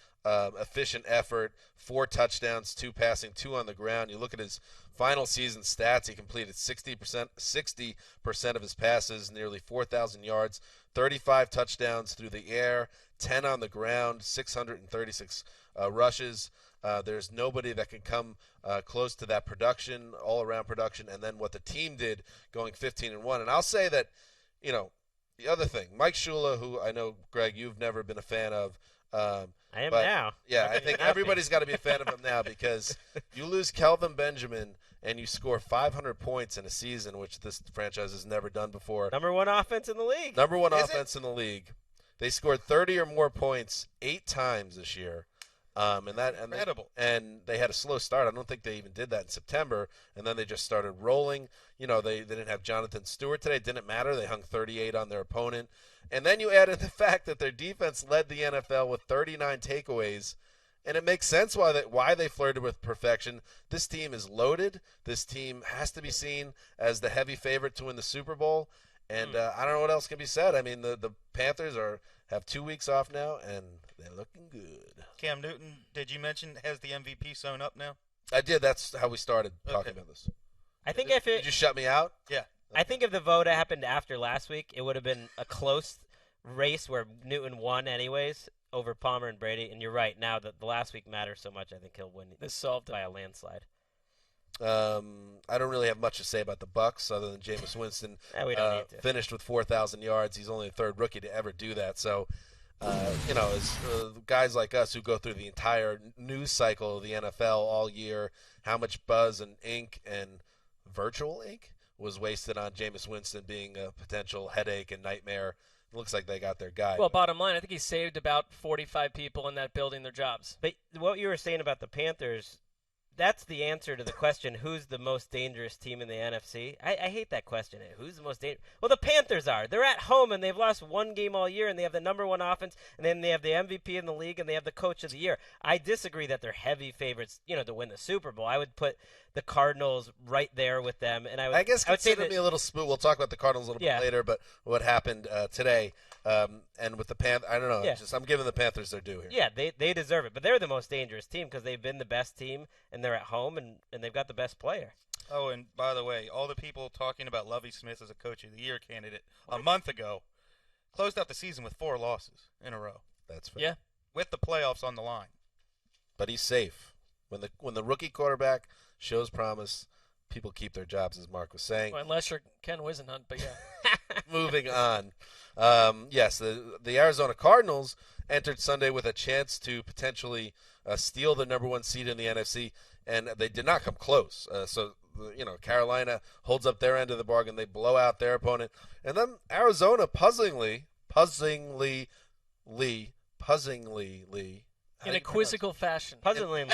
efficient effort, 4 touchdowns, 2 passing, 2 on the ground. You look at his final season stats, he completed 60% of his passes, nearly 4,000 yards, 35 touchdowns through the air, 10 on the ground, 636 rushes. There's nobody that can come close to that production, all-around production, and then what the team did going 15-1. And I'll say that, the other thing, Mike Shula, who I know, Greg, you've never been a fan of, I am now. Yeah, I think everybody's got to be a fan of him now because you lose Kelvin Benjamin and you score 500 points in a season, which this franchise has never done before. Number 1 offense in the league. Number 1 offense in the league. They scored 30 or more points 8 times this year. Incredible. And they had a slow start. I don't think they even did that in September, and then they just started rolling. They didn't have Jonathan Stewart today. It didn't matter. They hung 38 on their opponent. And then you add in the fact that their defense led the NFL with 39 takeaways, and it makes sense why they flirted with perfection. This team is loaded. This team has to be seen as the heavy favorite to win the Super Bowl. And I don't know what else can be said. I mean, the Panthers have 2 weeks off now, and they're looking good. Cam Newton, did you mention, has the MVP sewn up now? I did. That's how we started talking about this. I think Did you just shut me out? Yeah. I think if the vote happened after last week, it would have been a close race where Newton won anyways over Palmer and Brady. And you're right. Now that the last week matters so much, I think he'll win This solved by a landslide. I don't really have much to say about the Bucks other than Jameis Winston We don't need to. finished with 4,000 yards. He's only the third rookie to ever do that. So, as guys like us who go through the entire news cycle of the NFL all year, how much buzz and ink and virtual ink was wasted on Jameis Winston being a potential headache and nightmare. It looks like they got their guy. Well, bottom line, I think he saved about 45 people in that building their jobs. But what you were saying about the Panthers, that's the answer to the question, who's the most dangerous team in the NFC? I hate that question. Who's the most dangerous? Well, the Panthers are. They're at home, and they've lost one game all year, and they have the number one offense, and then they have the MVP in the league, and they have the coach of the year. I disagree that they're heavy favorites, to win the Super Bowl. I would put the Cardinals right there with them. And I guess I would say consider me a little spook. We'll talk about the Cardinals a little bit later, but what happened today and with the Panthers, I don't know. Yeah. I'm giving the Panthers their due here. Yeah, they deserve it. But they're the most dangerous team because they've been the best team, and they're at home, and they've got the best player. Oh, and by the way, all the people talking about Lovie Smith as a Coach of the Year candidate a month ago closed out the season with 4 losses in a row. That's fair. Yeah. With the playoffs on the line. But he's safe. When the rookie quarterback shows promise, people keep their jobs, as Mark was saying. Well, unless you're Ken Wisenhunt, but yeah. Moving on. Yes, the Arizona Cardinals entered Sunday with a chance to potentially steal the number 1 seed in the NFC, and they did not come close. So Carolina holds up their end of the bargain. They blow out their opponent. And then Arizona puzzlingly, In a quizzical fashion. puzzlingly,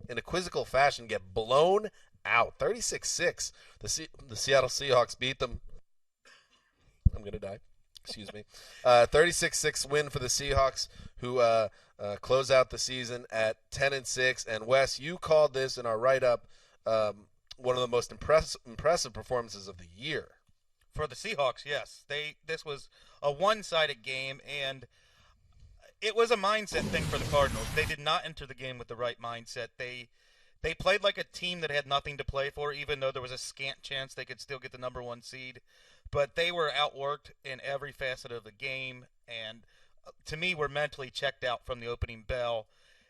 in a quizzical fashion, get blown out. 36-6. The Seattle Seahawks beat them. I'm going to die. Excuse me. 36-6 win for the Seahawks, who close out the season at 10-6. And Wes, you called this in our write-up one of the most impressive performances of the year. For the Seahawks, yes. This was a one-sided game, and it was a mindset thing for the Cardinals. They did not enter the game with the right mindset. They played like a team that had nothing to play for, even though there was a scant chance they could still get the number 1 seed. But they were outworked in every facet of the game, and to me, were mentally checked out from the opening bell.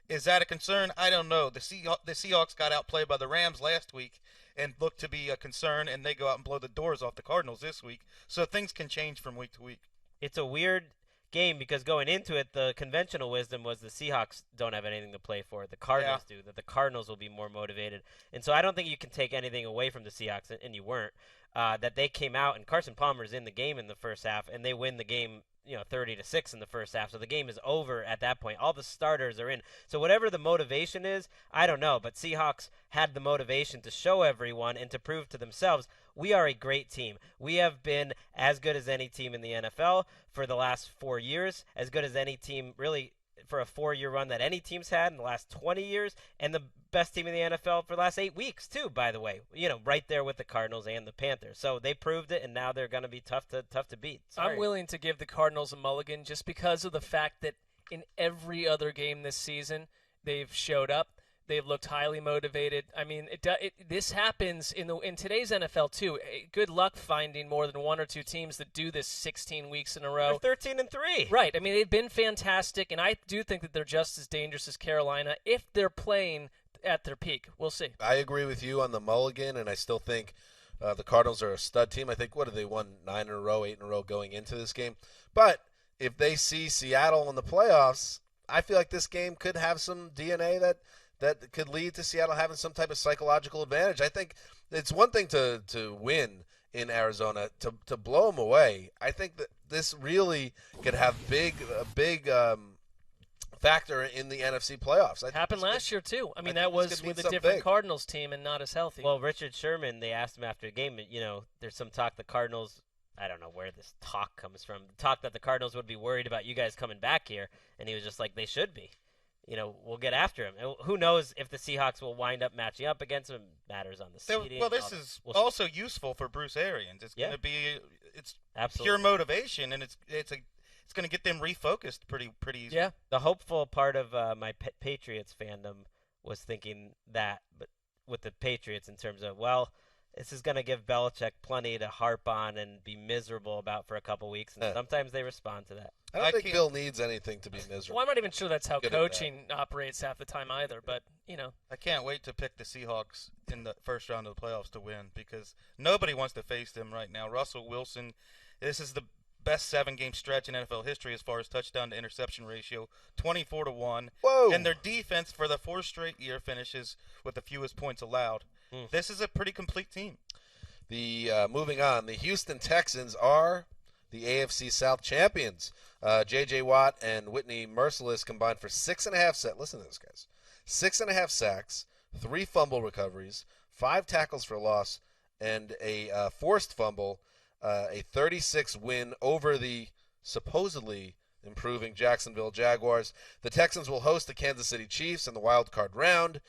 Is that a concern? I don't know. The Seahawks got outplayed by the Rams last week and looked to be a concern, and they go out and blow the doors off the Cardinals this week. So things can change from week to week. It's a weird game because going into it, the conventional wisdom was the Seahawks don't have anything to play for. The Cardinals do, that the Cardinals will be more motivated. And so I don't think you can take anything away from the Seahawks, and you weren't. That they came out, and Carson Palmer's in the game in the first half, and they win the game 30-6 in the first half. So the game is over at that point. All the starters are in. So whatever the motivation is, I don't know. But Seahawks had the motivation to show everyone and to prove to themselves, we are a great team. We have been as good as any team in the NFL for the last 4 years, as good as any team really for a 4-year run that any team's had in the last 20 years, and the best team in the NFL for the last 8 weeks too, by the way. Right there with the Cardinals and the Panthers. So they proved it, and now they're going to be tough to beat. Sorry. I'm willing to give the Cardinals a mulligan just because of the fact that in every other game this season, they've showed up. They've looked highly motivated. I mean, this happens in today's NFL too. Good luck finding more than 1 or 2 teams that do this 16 weeks in a row. They're 13-3. Right. I mean, they've been fantastic, and I do think that they're just as dangerous as Carolina if they're playing at their peak. We'll see. I agree with you on the mulligan, and I still think the Cardinals are a stud team. I think, they won 9 in a row, 8 in a row going into this game. But if they see Seattle in the playoffs, I feel like this game could have some DNA that could lead to Seattle having some type of psychological advantage. I think it's one thing to win in Arizona, to blow them away. I think that this really could have big factor in the NFC playoffs. I think Happened this last year too. I mean, I that think this was could mean with a something different big. Cardinals team and not as healthy. Well, Richard Sherman, they asked him after the game, there's some talk the Cardinals, I don't know where this talk comes from, talk that the Cardinals would be worried about you guys coming back here, and he was just like, they should be. We'll get after him. Who knows if the Seahawks will wind up matching up against him? Matters on the seeding. Well, this is also useful for Bruce Arians. It's going to be absolutely pure motivation, and it's going to get them refocused pretty easy. yeah. The hopeful part of my Patriots fandom was thinking that, but with the Patriots in terms of, well, this is going to give Belichick plenty to harp on and be miserable about for a couple weeks, and sometimes they respond to that. I don't think Bill needs anything to be miserable. Well, I'm not even sure that's how Good at that. coaching operates half the time either. But I can't wait to pick the Seahawks in the first round of the playoffs to win because nobody wants to face them right now. Russell Wilson, this is the best 7-game stretch in NFL history as far as touchdown to interception ratio, 24-1. Whoa! And their defense for the 4th straight year finishes with the fewest points allowed. This is a pretty complete team. Moving on, the Houston Texans are the AFC South champions. J.J. Watt and Whitney Merciless combined for 6.5 sacks. Listen to this, guys. 6.5 sacks, 3 fumble recoveries, 5 tackles for loss, and a forced fumble. A 36 win over the supposedly improving Jacksonville Jaguars. The Texans will host the Kansas City Chiefs in the wild card round.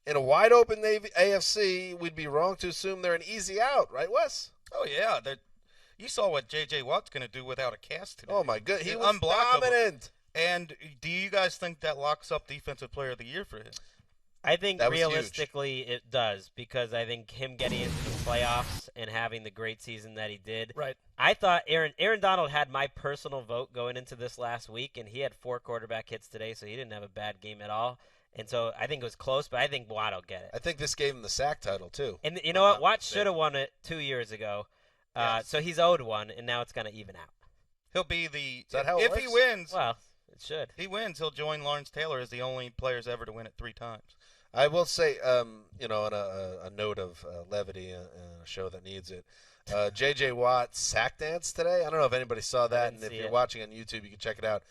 In a wide-open AFC, we'd be wrong to assume they're an easy out, right, Wes? Oh, yeah. You saw what J.J. Watt's going to do without a cast today. Oh, my goodness. He He's was unblockable. dominant. And do you guys think that locks up Defensive Player of the Year for him? I think That was huge. realistically it does because I think him getting into the playoffs and having the great season that he did. right. I thought Aaron Donald had my personal vote going into this last week, and he had 4 quarterback hits today, so he didn't have a bad game at all. And so I think it was close, but I think Watt will get it. I think this gave him the sack title, too. And you know what? Watt should have won it 2 years ago. Yes. So he's owed one, and now it's going to even out. He'll be the Is that how it if he works? wins. Well, it should. He wins, he'll join Lawrence Taylor as the only players ever to win it 3 times. I will say, on a note of levity and a show that needs it, J.J. Watt sack dance today. I don't know if anybody saw that, and if see you're it. watching on YouTube, you can check it out.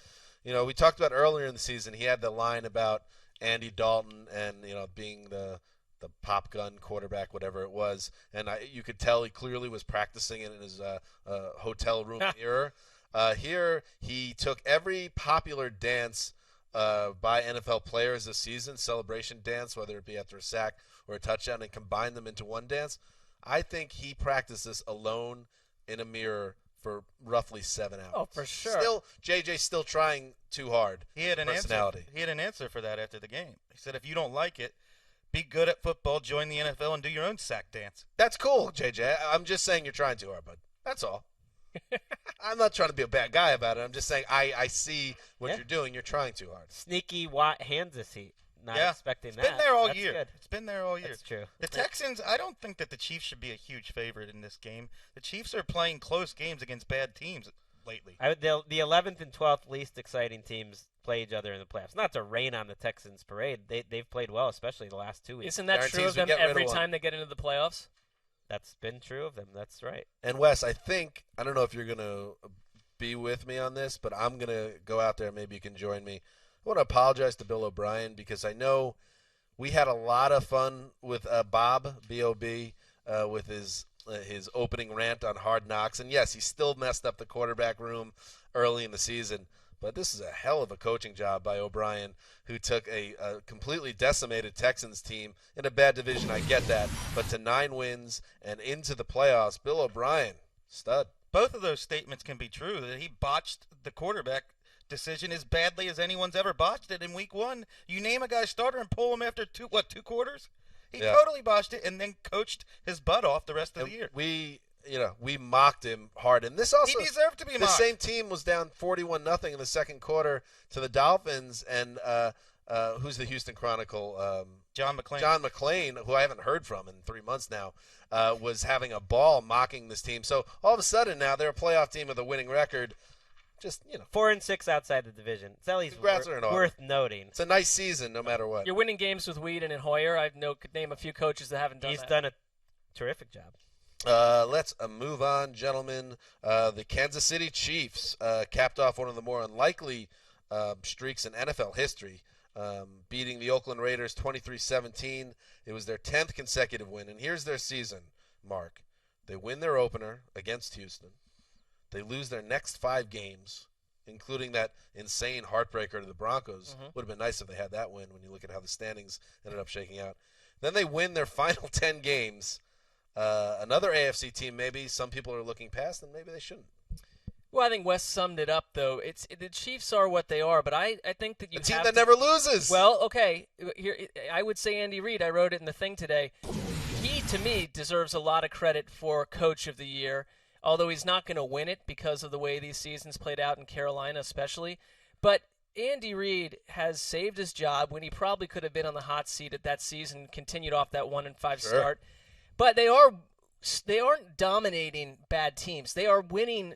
We talked about earlier in the season, he had the line about Andy Dalton and, being the pop gun quarterback, whatever it was, and you could tell he clearly was practicing it in his hotel room mirror. Here, he took every popular dance by NFL players this season, celebration dance, whether it be after a sack or a touchdown, and combine them into one dance. I think he practiced this alone in a mirror for roughly 7 hours. Oh, for sure. Still, JJ's still trying too hard. He had an Personality. answer. He had an answer for that after the game. He said, "If you don't like it, be good at football, join the NFL, and do your own sack dance." That's cool, JJ. I'm just saying you're trying too hard, bud. That's all. I'm not trying to be a bad guy about it. I'm just saying I see what Yeah. you're doing. You're trying too hard. Sneaky Watt Hanzus heat. Not Yeah. expecting It's that. been there all That's year. Good. It's been there all year. That's true. The Texans, I don't think that the Chiefs should be a huge favorite in this game. The Chiefs are playing close games against bad teams lately. The 11th and 12th least exciting teams play each other in the playoffs. Not to rain on the Texans parade. They've played well, especially the last 2 weeks. Isn't that true Guarantees of we them get rid of every one. time they get into the playoffs? That's been true of them. That's right. And Wes, I don't know if you're going to be with me on this, but I'm going to go out there. Maybe you can join me. I want to apologize to Bill O'Brien because I know we had a lot of fun with Bob, B-O-B, with his opening rant on Hard Knocks. And, yes, he still messed up the quarterback room early in the season. But this is a hell of a coaching job by O'Brien, who took a completely decimated Texans team in a bad division. I get that. But to 9 wins and into the playoffs, Bill O'Brien, stud. Both of those statements can be true, that he botched the quarterback decision as badly as anyone's ever botched it in week 1. You name a guy starter and pull him after 2 quarters? He Yeah. totally botched it and then coached his butt off the rest of the year. We mocked him hard. And this also He deserved to be the mocked. same team was down 41-0 in the second quarter to the Dolphins. And who's the Houston Chronicle? John McClain. John McClain, who I haven't heard from in 3 months now, was having a ball mocking this team. So all of a sudden now they're a playoff team with a winning record. Just, 4-6 outside the division. It's at least Congrats are in order. worth noting. It's a nice season no matter what. You're winning games with Whedon and Hoyer. Could name a few coaches that haven't done He's that. done a terrific job. Let's move on, gentlemen. The Kansas City Chiefs capped off one of the more unlikely streaks in NFL history, beating the Oakland Raiders 23-17. It was their 10th consecutive win. And here's their season, Mark. They win their opener against Houston. They lose their next 5 games, including that insane heartbreaker to the Broncos. Would have been nice if they had that win when you look at how the standings ended up shaking out. Then they win their final 10 games. Another AFC team, maybe some people are looking past, and maybe they shouldn't. Well, I think Wes summed it up, though. The Chiefs are what they are, but I think that you a team have that never loses. Well, okay. Here, I would say Andy Reid. I wrote it in the thing today. He, to me, deserves a lot of credit for Coach of the Year, although he's not going to win it because of the way these seasons played out in Carolina especially. But Andy Reid has saved his job when he probably could have been on the hot seat at that season and continued off that 1-5 start. But they aren't dominating bad teams. They are winning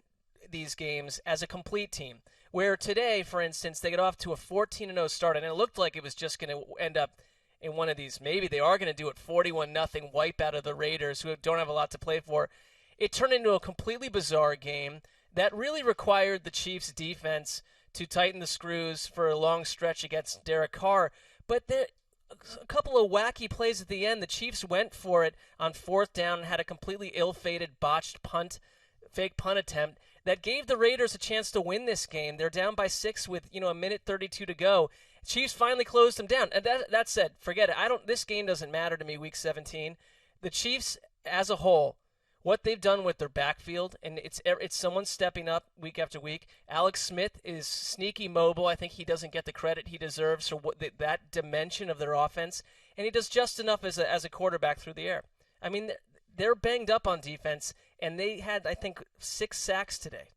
these games as a complete team. Where today, for instance, they get off to a 14-0 start, and it looked like it was just going to end up in one of these. Maybe they are going to do it 41-0 wipe out of the Raiders, who don't have a lot to play for. It turned into a completely bizarre game that really required the Chiefs' defense to tighten the screws for a long stretch against Derek Carr. But a couple of wacky plays at the end. The Chiefs went for it on 4th down and had a completely ill-fated, botched fake punt attempt that gave the Raiders a chance to win this game. They're down by 6 with, a minute 32 to go. Chiefs finally closed them down. And that said, forget it. This game doesn't matter to me, Week 17. The Chiefs, as a whole, what they've done with their backfield, and it's someone stepping up week after week. Alex Smith is sneaky mobile. I think he doesn't get the credit he deserves for that dimension of their offense, and he does just enough as a quarterback through the air. I mean, they're banged up on defense, and they had, I think, 6 sacks today.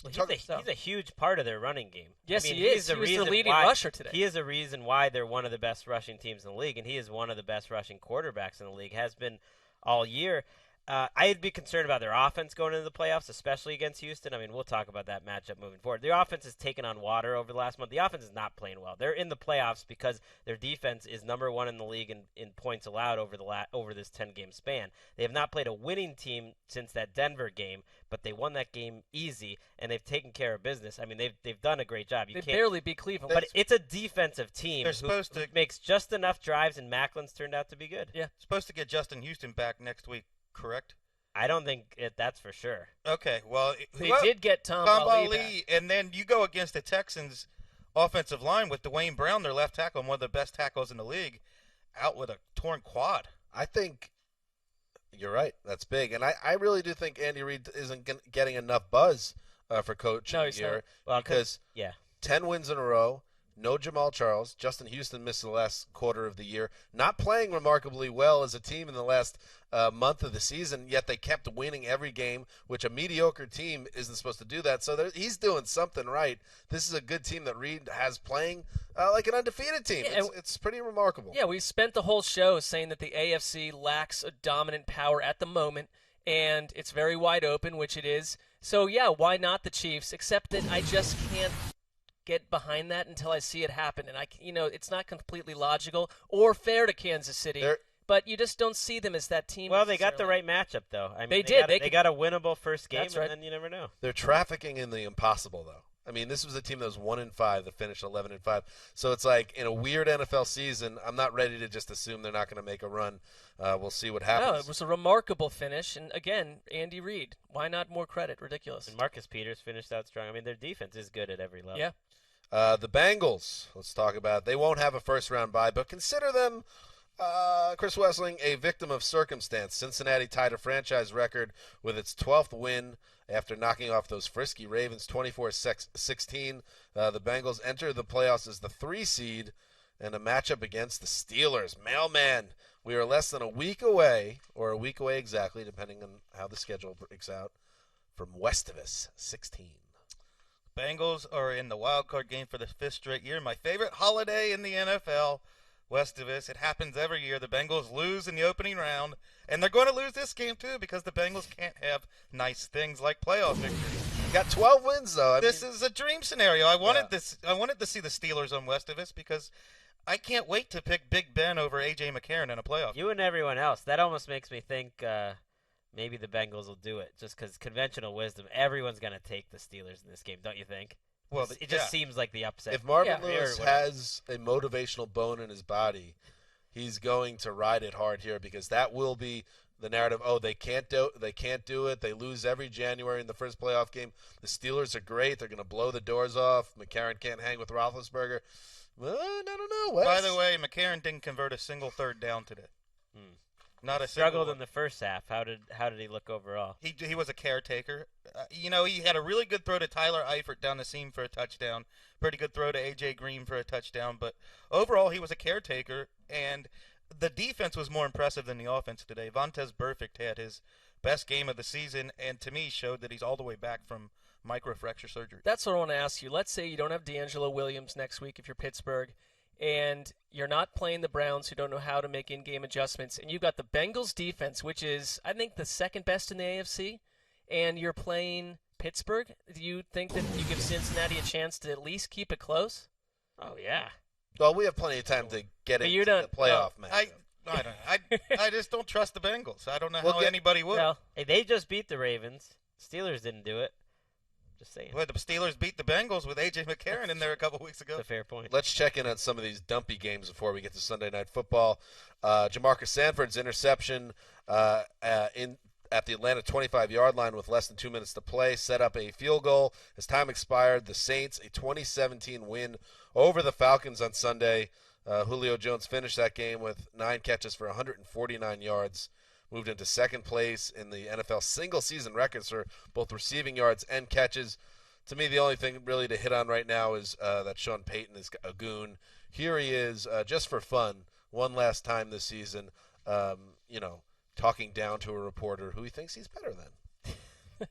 Well, he's a huge part of their running game. Yes, I mean, he is. He was their leading rusher today. He is the reason why they're one of the best rushing teams in the league, and he is one of the best rushing quarterbacks in the league, has been all year. I'd be concerned about their offense going into the playoffs, especially against Houston. I mean, we'll talk about that matchup moving forward. The offense has taken on water over the last month. The offense is not playing well. They're in the playoffs because their defense is number 1 in the league in points allowed over this 10-game span. They have not played a winning team since that Denver game, but they won that game easy, and they've taken care of business. I mean, they've done a great job. They barely beat Cleveland. But it's a defensive team who makes just enough drives, and Macklin's turned out to be good. Yeah, supposed to get Justin Houston back next week, correct? I don't think that's for sure. Okay, well, they did get Tom Ali, and then you go against the Texans' offensive line with Dwayne Brown, their left tackle, one of the best tackles in the league, out with a torn quad. I think you're right. That's big, and I really do think Andy Reid isn't getting enough buzz for coach here because 10 wins in a row. No Jamal Charles. Justin Houston missed the last quarter of the year. Not playing remarkably well as a team in the last month of the season, yet they kept winning every game, which a mediocre team isn't supposed to do that. So he's doing something right. This is a good team that Reid has playing like an undefeated team. Yeah, it's pretty remarkable. Yeah, we spent the whole show saying that the AFC lacks a dominant power at the moment, and it's very wide open, which it is. So, yeah, why not the Chiefs? Except that I just can't get behind that until I see it happen. And it's not completely logical or fair to Kansas City, but you just don't see them as that team. Well, they got the right matchup, though. I mean, they did. They got a winnable first game, That's right. And then you never know. They're trafficking in the impossible, though. I mean, this was a team that was 1-5 that finished 11-5. So it's like in a weird NFL season, I'm not ready to just assume they're not going to make a run. We'll see what happens. No, it was a remarkable finish, and again, Andy Reid. Why not more credit? Ridiculous. And Marcus Peters finished out strong. I mean, their defense is good at every level. Yeah. The Bengals, let's talk about it. They won't have a first-round bye, but consider them, Chris Wesseling, a victim of circumstance. Cincinnati tied a franchise record with its 12th win after knocking off those frisky Ravens 24-16. The Bengals enter the playoffs as the 3 seed and a matchup against the Steelers. Mailman, we are less than a week away, or a week away exactly, depending on how the schedule breaks out, from Westivus 16. Bengals are in the wild card game for the 5th straight year. My favorite holiday in the NFL, Westivus. It happens every year. The Bengals lose in the opening round, and they're going to lose this game too because the Bengals can't have nice things like playoff victories. Got 12 wins though. This is a dream scenario. I wanted to see the Steelers on Westivus because I can't wait to pick Big Ben over A.J. McCarron in a playoff. You and everyone else. That almost makes me think maybe the Bengals will do it just because conventional wisdom. Everyone's going to take the Steelers in this game, don't you think? Well, It just seems like the upset. If Marvin Yeah. Lewis Or whatever. has a motivational bone in his body, he's going to ride it hard here because that will be the narrative. Oh, they can't do it. They lose every January in the first playoff game. The Steelers are great. They're going to blow the doors off. McCarron can't hang with Roethlisberger. Well, I don't know. Wes. By the way, McCarron didn't convert a single third down today. Not a single Struggled one. in the first half. How did he look overall? He was a caretaker. He had a really good throw to Tyler Eifert down the seam for a touchdown. Pretty good throw to A.J. Green for a touchdown. But overall, he was a caretaker, and the defense was more impressive than the offense today. Vontaze Burfict had his best game of the season, and to me showed that he's all the way back from microfracture surgery. That's what I want to ask you. Let's say you don't have D'Angelo Williams next week if you're Pittsburgh, and you're not playing the Browns who don't know how to make in-game adjustments, and you've got the Bengals defense, which is, I think, the second best in the AFC, and you're playing Pittsburgh. Do you think that you give Cincinnati a chance to at least keep it close? Oh yeah. Well, we have plenty of time to get But into you don't- the playoff match. I don't. I just don't trust the Bengals. I don't know Well, how get- anybody would. Well, Hey, they just beat the Ravens. Steelers didn't do it. Just saying. Well, the Steelers beat the Bengals with A.J. McCarron in there a couple weeks ago. That's a fair point. Let's check in on some of these dumpy games before we get to Sunday Night Football. Jamarcus Sanford's interception at the Atlanta 25-yard line with less than 2 minutes to play set up a field goal. As time expired, the Saints, a 2017 win over the Falcons on Sunday. Julio Jones finished that game with 9 catches for 149 yards. Moved into second place in the NFL single-season records for both receiving yards and catches. To me, the only thing really to hit on right now is that Sean Payton is a goon. Here he is, just for fun, one last time this season, talking down to a reporter who he thinks he's better than.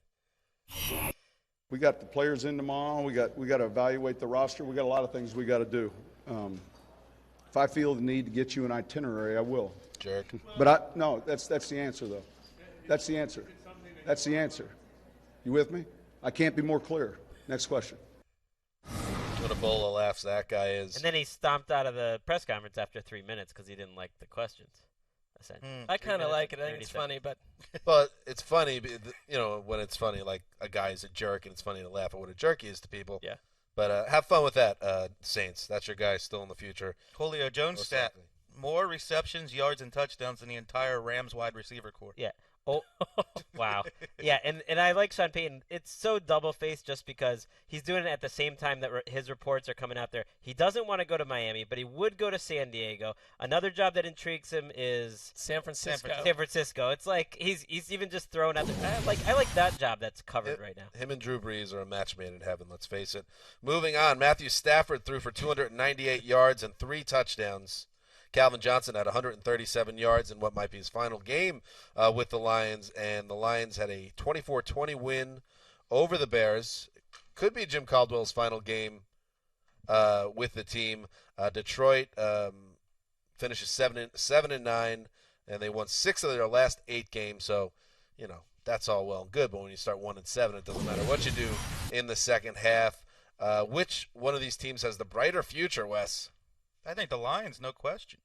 We got the players in tomorrow. We got to evaluate the roster. We got a lot of things we got to do. If I feel the need to get you an itinerary, I will. Jerk. But no, that's the answer though. That's the answer. That's the answer. You with me? I can't be more clear. Next question. What a bowl of laughs that guy is. And then he stomped out of the press conference after 3 minutes because he didn't like the questions. Essentially. I kind of 3 like it. minutes I and think it's 30 funny, but But it's funny, when it's funny, like a guy is a jerk, and it's funny to laugh at what a jerk is to people. Yeah. But have fun with that, Saints. That's your guy still in the future. Julio Jones Most stat: likely. more receptions, yards, and touchdowns than the entire Rams wide receiver corps. Yeah. Oh, wow. Yeah, and I like Sean Payton. It's so double-faced just because he's doing it at the same time that his reports are coming out there. He doesn't want to go to Miami, but he would go to San Diego. Another job that intrigues him is San Francisco. San Francisco. It's like he's even just throwing out there. I like that job that's covered right now. Him and Drew Brees are a match made in heaven, let's face it. Moving on, Matthew Stafford threw for 298 yards and 3 touchdowns. Calvin Johnson had 137 yards in what might be his final game with the Lions, and the Lions had a 24-20 win over the Bears. Could be Jim Caldwell's final game with the team. Detroit finishes 7-9, and they won 6 of their last 8 games. So, that's all well and good. But when you start 1-7, it doesn't matter what you do in the second half. Which one of these teams has the brighter future, Wes? I think the Lions, no question.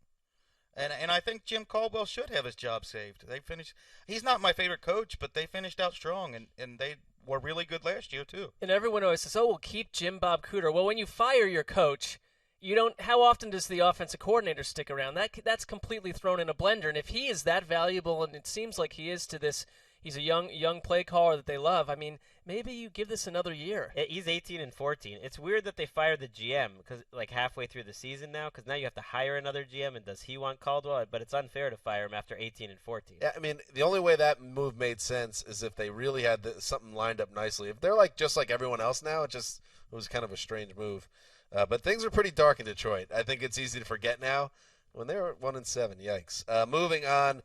And I think Jim Caldwell should have his job saved. They finished. He's not my favorite coach, but they finished out strong, and they were really good last year too. And everyone always says, "Oh, we'll keep Jim Bob Cooter." Well, when you fire your coach, you don't. How often does the offensive coordinator stick around? That's completely thrown in a blender. And if he is that valuable, and it seems like he is to this, he's a young play caller that they love. I mean, maybe you give this another year. He's 18-14. It's weird that they fired the GM because halfway through the season now, because now you have to hire another GM. And does he want Caldwell? But it's unfair to fire him after 18-14. Yeah, I mean, the only way that move made sense is if they really had something lined up nicely. If they're just like everyone else now, it was kind of a strange move. But things are pretty dark in Detroit. I think it's easy to forget now. When they were 1-7, yikes. Moving on,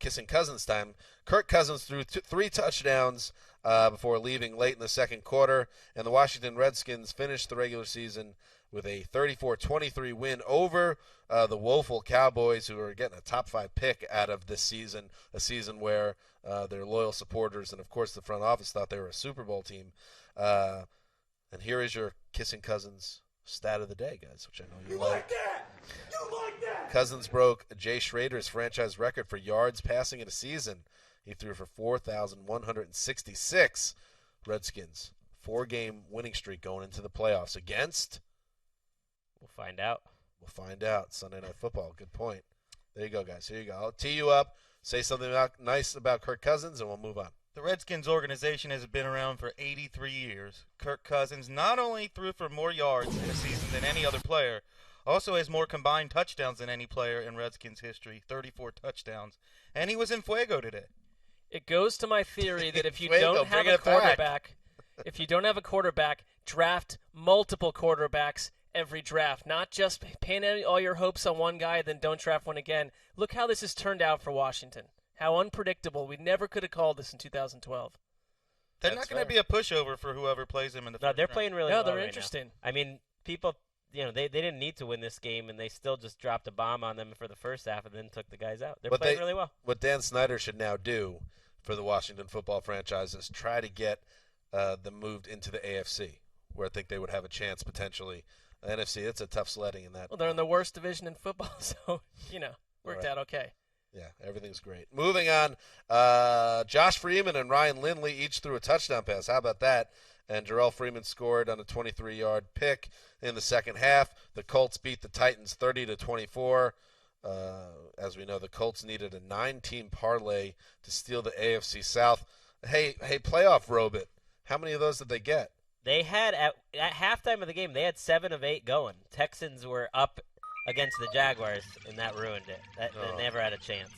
kissing Cousins time. Kirk Cousins threw 3 touchdowns before leaving late in the second quarter, and the Washington Redskins finished the regular season with a 34-23 win over the woeful Cowboys, who are getting a top 5 pick out of this season, a season where their loyal supporters and, of course, the front office thought they were a Super Bowl team. And here is your kissing Cousins stat of the day, guys, which I know you like. You like that? Cousins broke Jay Schrader's franchise record for yards passing in a season. He threw for 4,166. Redskins 4-game winning streak going into the playoffs against? We'll find out. We'll find out. Sunday Night Football. Good point. There you go, guys. Here you go. I'll tee you up. Say something nice about Kirk Cousins, and we'll move on. The Redskins organization has been around for 83 years. Kirk Cousins not only threw for more yards in a season than any other player, also has more combined touchdowns than any player in Redskins history, 34 touchdowns. And he was in fuego today. It goes to my theory that if you Fuego, don't have bring a it back. quarterback, draft multiple quarterbacks every draft. Not just pin all your hopes on one guy, then don't draft one again. Look how this has turned out for Washington. How unpredictable. We never could have called this in 2012. They're not going to be a pushover for whoever plays him in the No, first they're round. playing really No, well they're right now. interesting. I mean, people, they didn't need to win this game, and they still just dropped a bomb on them for the first half and then took the guys out. They're playing really well. What Dan Snyder should now do for the Washington football franchise is try to get them moved into the AFC, where I think they would have a chance potentially. NFC, it's a tough sledding in that. Well, they're in the worst division in football, so, worked out okay. Yeah, everything's great. Moving on, Josh Freeman and Ryan Lindley each threw a touchdown pass. How about that? And Jarrell Freeman scored on a 23-yard pick in the second half. The Colts beat the Titans 30-24. As we know, the Colts needed a 9-team parlay to steal the AFC South. Hey, playoff robot, how many of those did they get? They had, at halftime of the game, they had 7 of 8 going. Texans were up against the Jaguars, and that ruined it. They never had a chance.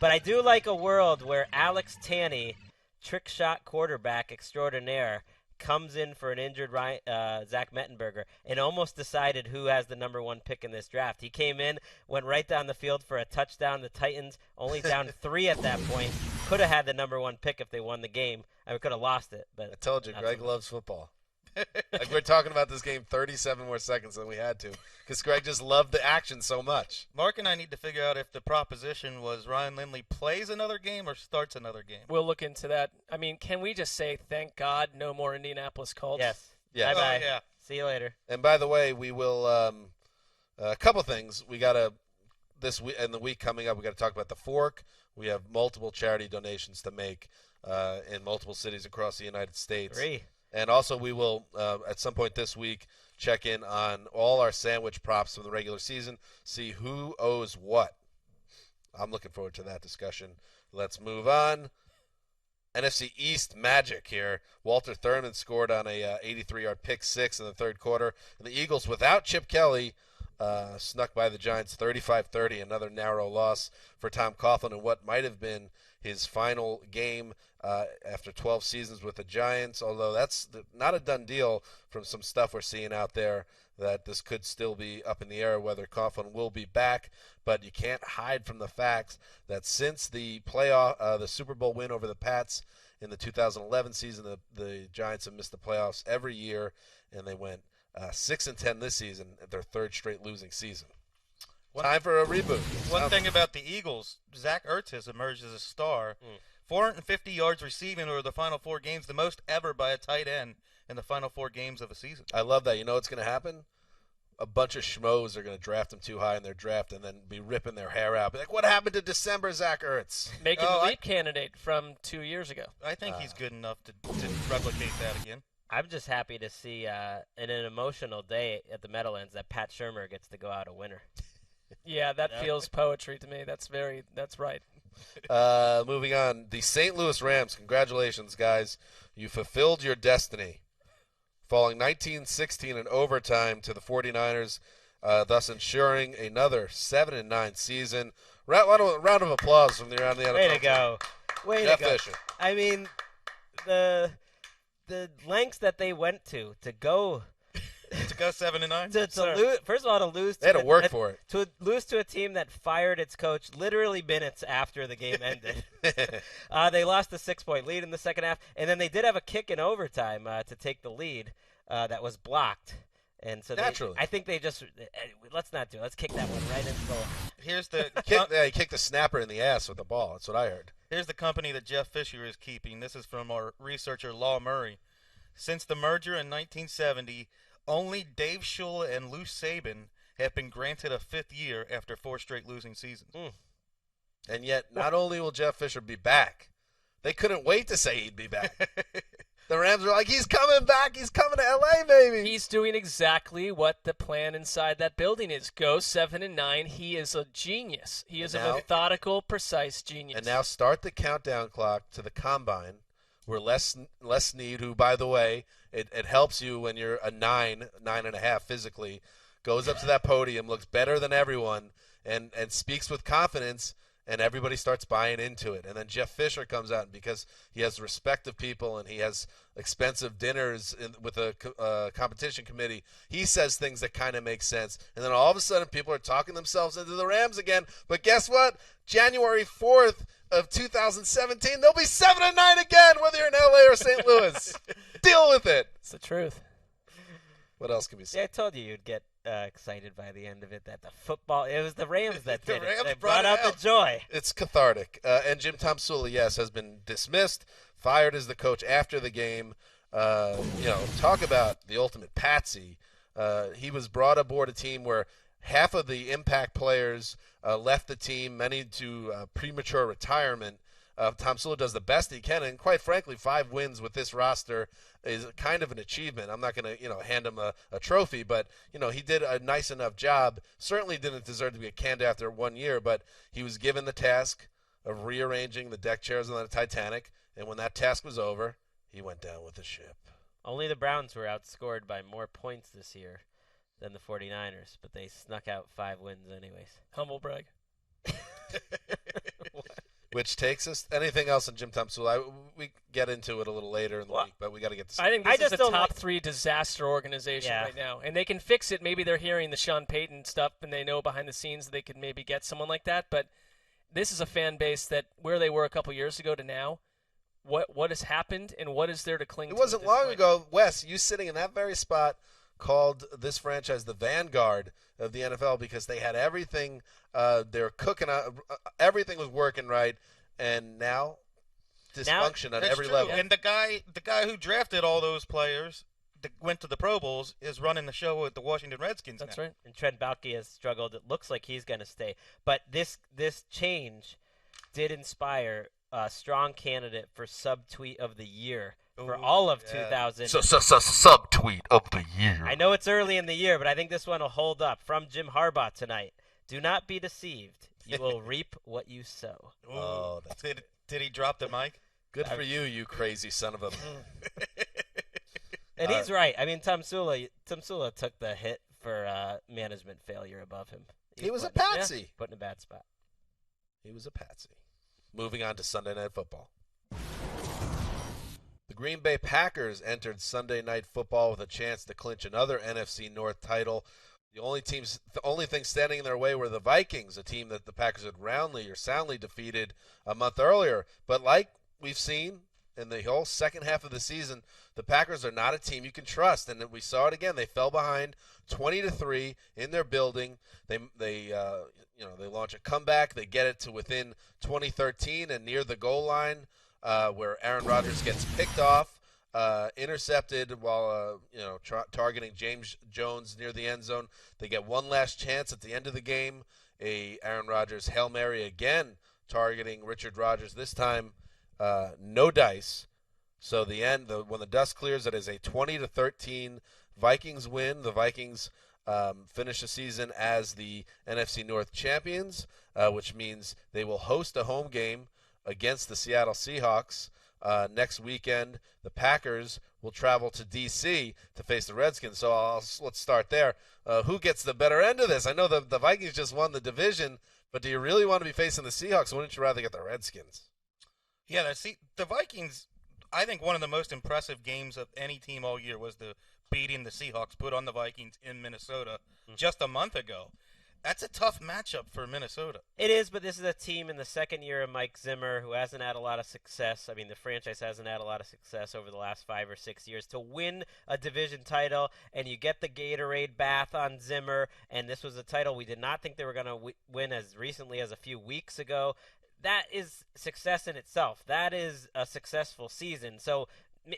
But I do like a world where Alex Tanney, trick shot quarterback extraordinaire, comes in for an injured Zach Mettenberger and almost decided who has the number 1 pick in this draft. He came in, went right down the field for a touchdown. The Titans only down 3 at that point. Could have had the number 1 pick if they won the game. I could have lost it. But I told you, Greg loves football. Like we're talking about this game 37 more seconds than we had to because Greg just loved the action so much. Mark and I need to figure out if the proposition was Ryan Lindley plays another game or starts another game. We'll look into that. I mean, can we just say, thank God, no more Indianapolis Colts? Yes. Yeah. Bye-bye. Oh, yeah. See you later. And by the way, we will a couple things. We got to this week and the week coming up. We got to talk about the Fork. We have multiple charity donations to make in multiple cities across the United States. 3. And also, we will, at some point this week, check in on all our sandwich props from the regular season, see who owes what. I'm looking forward to that discussion. Let's move on. NFC East magic here. Walter Thurman scored on a 83-yard pick six in the third quarter. And the Eagles, without Chip Kelly, snuck by the Giants 35-30, another narrow loss for Tom Coughlin in what might have been his final game after 12 seasons with the Giants, although that's not a done deal from some stuff we're seeing out there that this could still be up in the air whether Coughlin will be back. But you can't hide from the facts that since the the Super Bowl win over the Pats in the 2011 season, the Giants have missed the playoffs every year, and they went 6-10 this season, their third straight losing season. Time for a reboot. One thing about the Eagles, Zach Ertz has emerged as a star. 450 yards receiving over the final 4 games, the most ever by a tight end in the final 4 games of a season. I love that. You know what's going to happen? A bunch of schmoes are going to draft him too high in their draft and then be ripping their hair out. Be like, what happened to December Zach Ertz? Making the leap candidate from 2 years ago. I think he's good enough to replicate that again. I'm just happy to see in an emotional day at the Meadowlands that Pat Shurmur gets to go out a winner. Yeah, that feels poetry to me. That's right. Moving on, the St. Louis Rams. Congratulations, guys. You fulfilled your destiny, falling 19-16 in overtime to the 49ers, thus ensuring another 7-9 season. Round of applause from around the NFL. Way to go. Way Jeff to go. Fisher. I mean, the lengths that they went to go To go 7-9. to lose. First of all, to lose. They had to work for it. To lose to a team that fired its coach literally minutes after the game ended. They lost a 6-point lead in the second half, and then they did have a kick in overtime to take the lead that was blocked. And so naturally, I think they just let's not do it. Let's kick that one right into the. Here's the he kicked the snapper in the ass with the ball. That's what I heard. Here's the company that Jeff Fisher is keeping. This is from our researcher Law Murray. Since the merger in 1970. Only Dave Shula and Lou Saban have been granted a 5th year after 4 straight losing seasons. And yet, not only will Jeff Fisher be back, they couldn't wait to say he'd be back. The Rams are like, he's coming back. He's coming to L.A., baby. He's doing exactly what the plan inside that building is. Go 7-9. He is a genius. He is a methodical, precise genius. And now start the countdown clock to the combine, where Les Snead, who, by the way, it helps you when you're a 9.5 physically, goes up to that podium, looks better than everyone, and speaks with confidence, and everybody starts buying into it. And then Jeff Fisher comes out, and because he has respect of people and he has expensive dinners with a competition committee, he says things that kind of make sense. And then all of a sudden people are talking themselves into the Rams again. But guess what? January 4th of 2017, they'll be 7-9 again, whether you're in L.A. or St. Louis. Deal with it. It's the truth. What else can we say? Yeah, I told you you'd get excited by the end of it. That the football, it was the Rams that The did Rams it. They brought brought it out out. the joy. It's cathartic. And Jim Tomsula, yes, has been dismissed, fired as the coach after the game. Talk about the ultimate patsy. He was brought aboard a team where half of the impact players left the team, many to premature retirement. Tomsula does the best he can, and quite frankly, 5 wins with this roster is kind of an achievement. I'm not going to, hand him a trophy, but he did a nice enough job. Certainly didn't deserve to be a candidate after 1 year, but he was given the task of rearranging the deck chairs on the Titanic, and when that task was over, he went down with the ship. Only the Browns were outscored by more points this year than the 49ers, but they snuck out 5 wins anyways. Humble brag. Which takes us, anything else in Jim Tomsula? We get into it a little later in the week, but we got to get to I think this is a don't top 3 disaster organization right now. And they can fix it. Maybe they're hearing the Sean Payton stuff and they know behind the scenes they could maybe get someone like that. But this is a fan base that where they were a couple years ago to now, what has happened and what is there to cling to? It wasn't at this long point? ago, Wes, you sitting in that very spot called this franchise the vanguard of the NFL because they had everything. They were cooking out. Everything was working right. And now dysfunction on That's every true. level. And the guy who drafted all those players that went to the Pro Bowls is running the show with the Washington Redskins. That's now. right. And Trent Baalke has struggled. It looks like he's going to stay. But this change did inspire a strong candidate for subtweet of the year for all of 2000. Subtweet of the year. I know it's early in the year, but I think this one will hold up. From Jim Harbaugh tonight. Do not be deceived. You will reap what you sow. Ooh. Oh, Did he drop the mic? Good for you crazy son of a. And he's right. I mean, Tomsula took the hit for management failure above him. He was a put patsy. Put in a bad spot. He was a patsy. Moving on to Sunday Night Football. The Green Bay Packers entered Sunday Night Football with a chance to clinch another NFC North title. The only thing standing in their way were the Vikings, a team that the Packers had roundly or soundly defeated a month earlier. But like we've seen in the whole second half of the season, the Packers are not a team you can trust, and we saw it again. They fell behind 20-3 in their building. They launch a comeback. They get it to within 20-13 and near the goal line, where Aaron Rodgers gets picked off. Intercepted while targeting James Jones near the end zone. They get one last chance at the end of the game. Aaron Rodgers Hail Mary again, targeting Richard Rodgers. This time, no dice. So when the dust clears, it is a 20-13 Vikings win. The Vikings finish the season as the NFC North champions, which means they will host a home game against the Seattle Seahawks. Next weekend, the Packers will travel to D.C. to face the Redskins. So let's start there. Who gets the better end of this? I know the Vikings just won the division, but do you really want to be facing the Seahawks? Wouldn't you rather get the Redskins? Yeah, the Vikings, I think one of the most impressive games of any team all year was the beating the Seahawks put on the Vikings in Minnesota just a month ago. That's a tough matchup for Minnesota. It is, but this is a team in the second year of Mike Zimmer who hasn't had a lot of success. I mean, the franchise hasn't had a lot of success over the last 5 or 6 years. To win a division title, and you get the Gatorade bath on Zimmer, and this was a title we did not think they were going to win as recently as a few weeks ago. That is success in itself. That is a successful season. So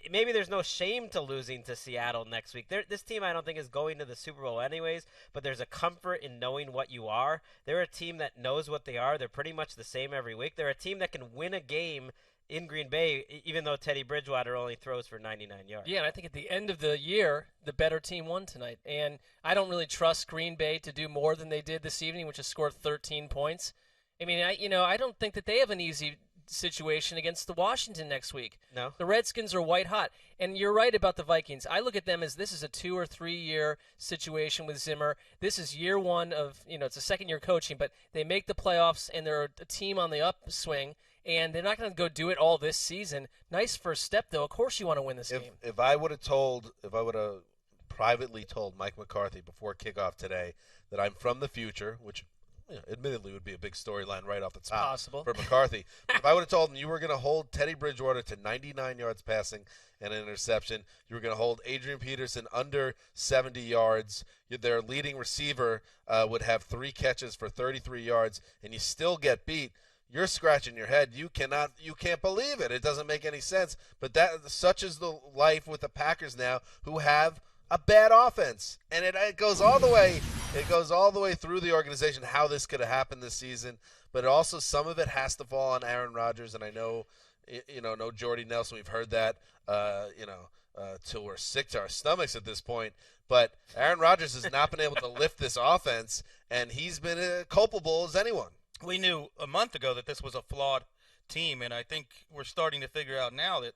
maybe there's no shame to losing to Seattle next week. This team I don't think is going to the Super Bowl anyways, but there's a comfort in knowing what you are. They're a team that knows what they are. They're pretty much the same every week. They're a team that can win a game in Green Bay, even though Teddy Bridgewater only throws for 99 yards. Yeah, and I think at the end of the year, the better team won tonight. And I don't really trust Green Bay to do more than they did this evening, which is score 13 points. I mean, I don't think that they have an easy situation against the Washington next week. No. The Redskins are white hot. And you're right about the Vikings. I look at them as this is a 2 or 3 year situation with Zimmer. This is year one of, it's a second year coaching, but they make the playoffs and they're a team on the upswing, and they're not going to go do it all this season. Nice first step, though. Of course you want to win this game. If I would have privately told Mike McCarthy before kickoff today that I'm from the future, which admittedly would be a big storyline right off the top possible. for McCarthy. If I would have told him you were going to hold Teddy Bridgewater to 99 yards passing and an interception, you were going to hold Adrian Peterson under 70 yards, their leading receiver would have 3 catches for 33 yards, and you still get beat, you're scratching your head. You can't believe it. It doesn't make any sense. But such is the life with the Packers now, who have a bad offense, and it goes all the way. It goes all the way through the organization how this could have happened this season. But also some of it has to fall on Aaron Rodgers, and I know, no Jordy Nelson. We've heard that, till we're sick to our stomachs at this point. But Aaron Rodgers has not been able to lift this offense, and he's been culpable as anyone. We knew a month ago that this was a flawed team, and I think we're starting to figure out now that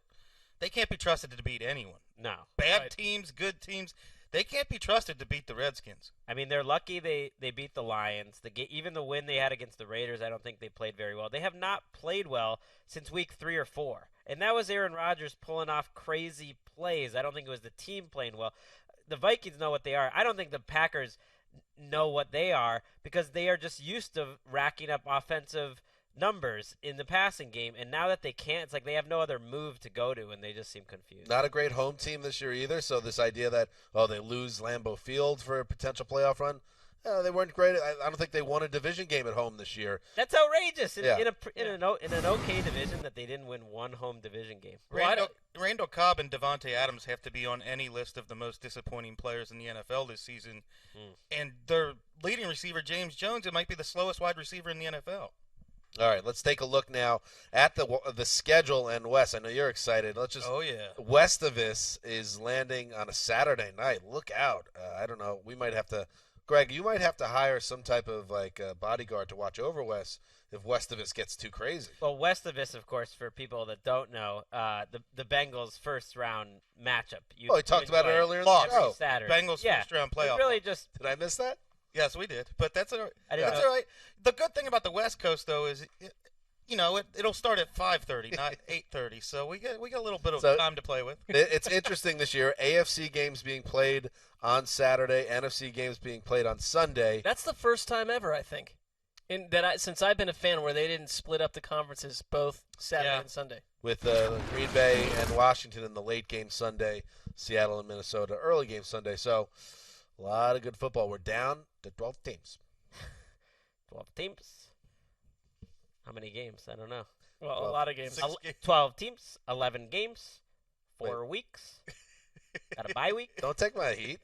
they can't be trusted to beat anyone. No. Bad teams, good teams, they can't be trusted to beat the Redskins. I mean, they're lucky they beat the Lions. Even the win they had against the Raiders, I don't think they played very well. They have not played well since week 3 or 4. And that was Aaron Rodgers pulling off crazy plays. I don't think it was the team playing well. The Vikings know what they are. I don't think the Packers know what they are, because they are just used to racking up offensive numbers in the passing game, and now that they can't, it's like they have no other move to go to, and they just seem confused. Not a great home team this year either, so this idea that, they lose Lambeau Field for a potential playoff run, they weren't great. I don't think they won a division game at home this year. That's outrageous in an okay division that they didn't win one home division game. Randall Cobb and Devontae Adams have to be on any list of the most disappointing players in the NFL this season. And their leading receiver, James Jones, it might be the slowest wide receiver in the NFL. All right, let's take a look now at the schedule. And Wes, I know you're excited. West of this is landing on a Saturday night. Look out! I don't know. We might have to, Greg. You might have to hire some type of bodyguard to watch over Wes if West of this gets too crazy. Well, West of this, of course, for people that don't know, the Bengals first round matchup. We talked about it earlier in the show. Saturday. Bengals first round playoff. Really just. Did I miss that? Yes, we did, but that's all right. That's all right. The good thing about the West Coast, though, is it'll start at 5:30, not 8:30. So we get a little bit of time to play with. It's interesting this year. AFC games being played on Saturday, NFC games being played on Sunday. That's the first time ever, I think, since I've been a fan, where they didn't split up the conferences both Saturday and Sunday. With Green Bay and Washington in the late game Sunday, Seattle and Minnesota early game Sunday. So a lot of good football. We're down to 12 teams. 12 teams. How many games? I don't know. Well, a lot of games. 12 teams, 11 games, 4 weeks. Got a bye week. Don't take my heat.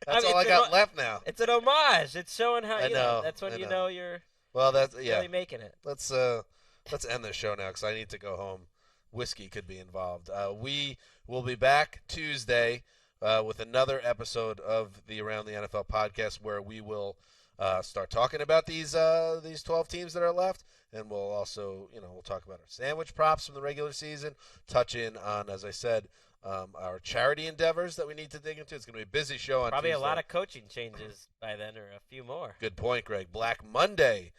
That's all I got left now. It's an homage. It's showing how I know. That's when you know you're really making it. Let's end this show now because I need to go home. Whiskey could be involved. We will be back Tuesday with another episode of the Around the NFL podcast, where we will start talking about these 12 teams that are left, and we'll also we'll talk about our sandwich props from the regular season, touch in on, as I said, our charity endeavors that we need to dig into. It's going to be a busy show on Probably Tuesday. A lot of coaching changes by then, or a few more. Good point, Greg. Black Monday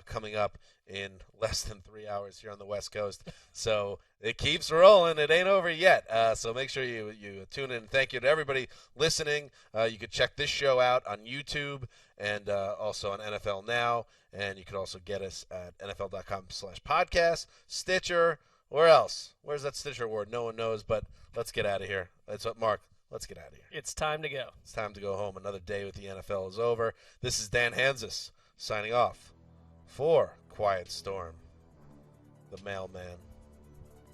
coming up in less than 3 hours here on the West Coast. So it keeps rolling. It ain't over yet. So make sure you tune in. Thank you to everybody listening. You can check this show out on YouTube and also on NFL Now. And you can also get us at NFL.com/podcast, Stitcher. Where else? Where's that Stitcher award? No one knows, but let's get out of here. That's what, Mark. Let's get out of here. It's time to go. It's time to go home. Another day with the NFL is over. This is Dan Hanzus signing off for Quiet Storm, the mailman,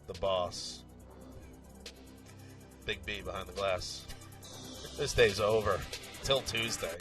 the boss, Big B behind the glass. This day's over. Till Tuesday.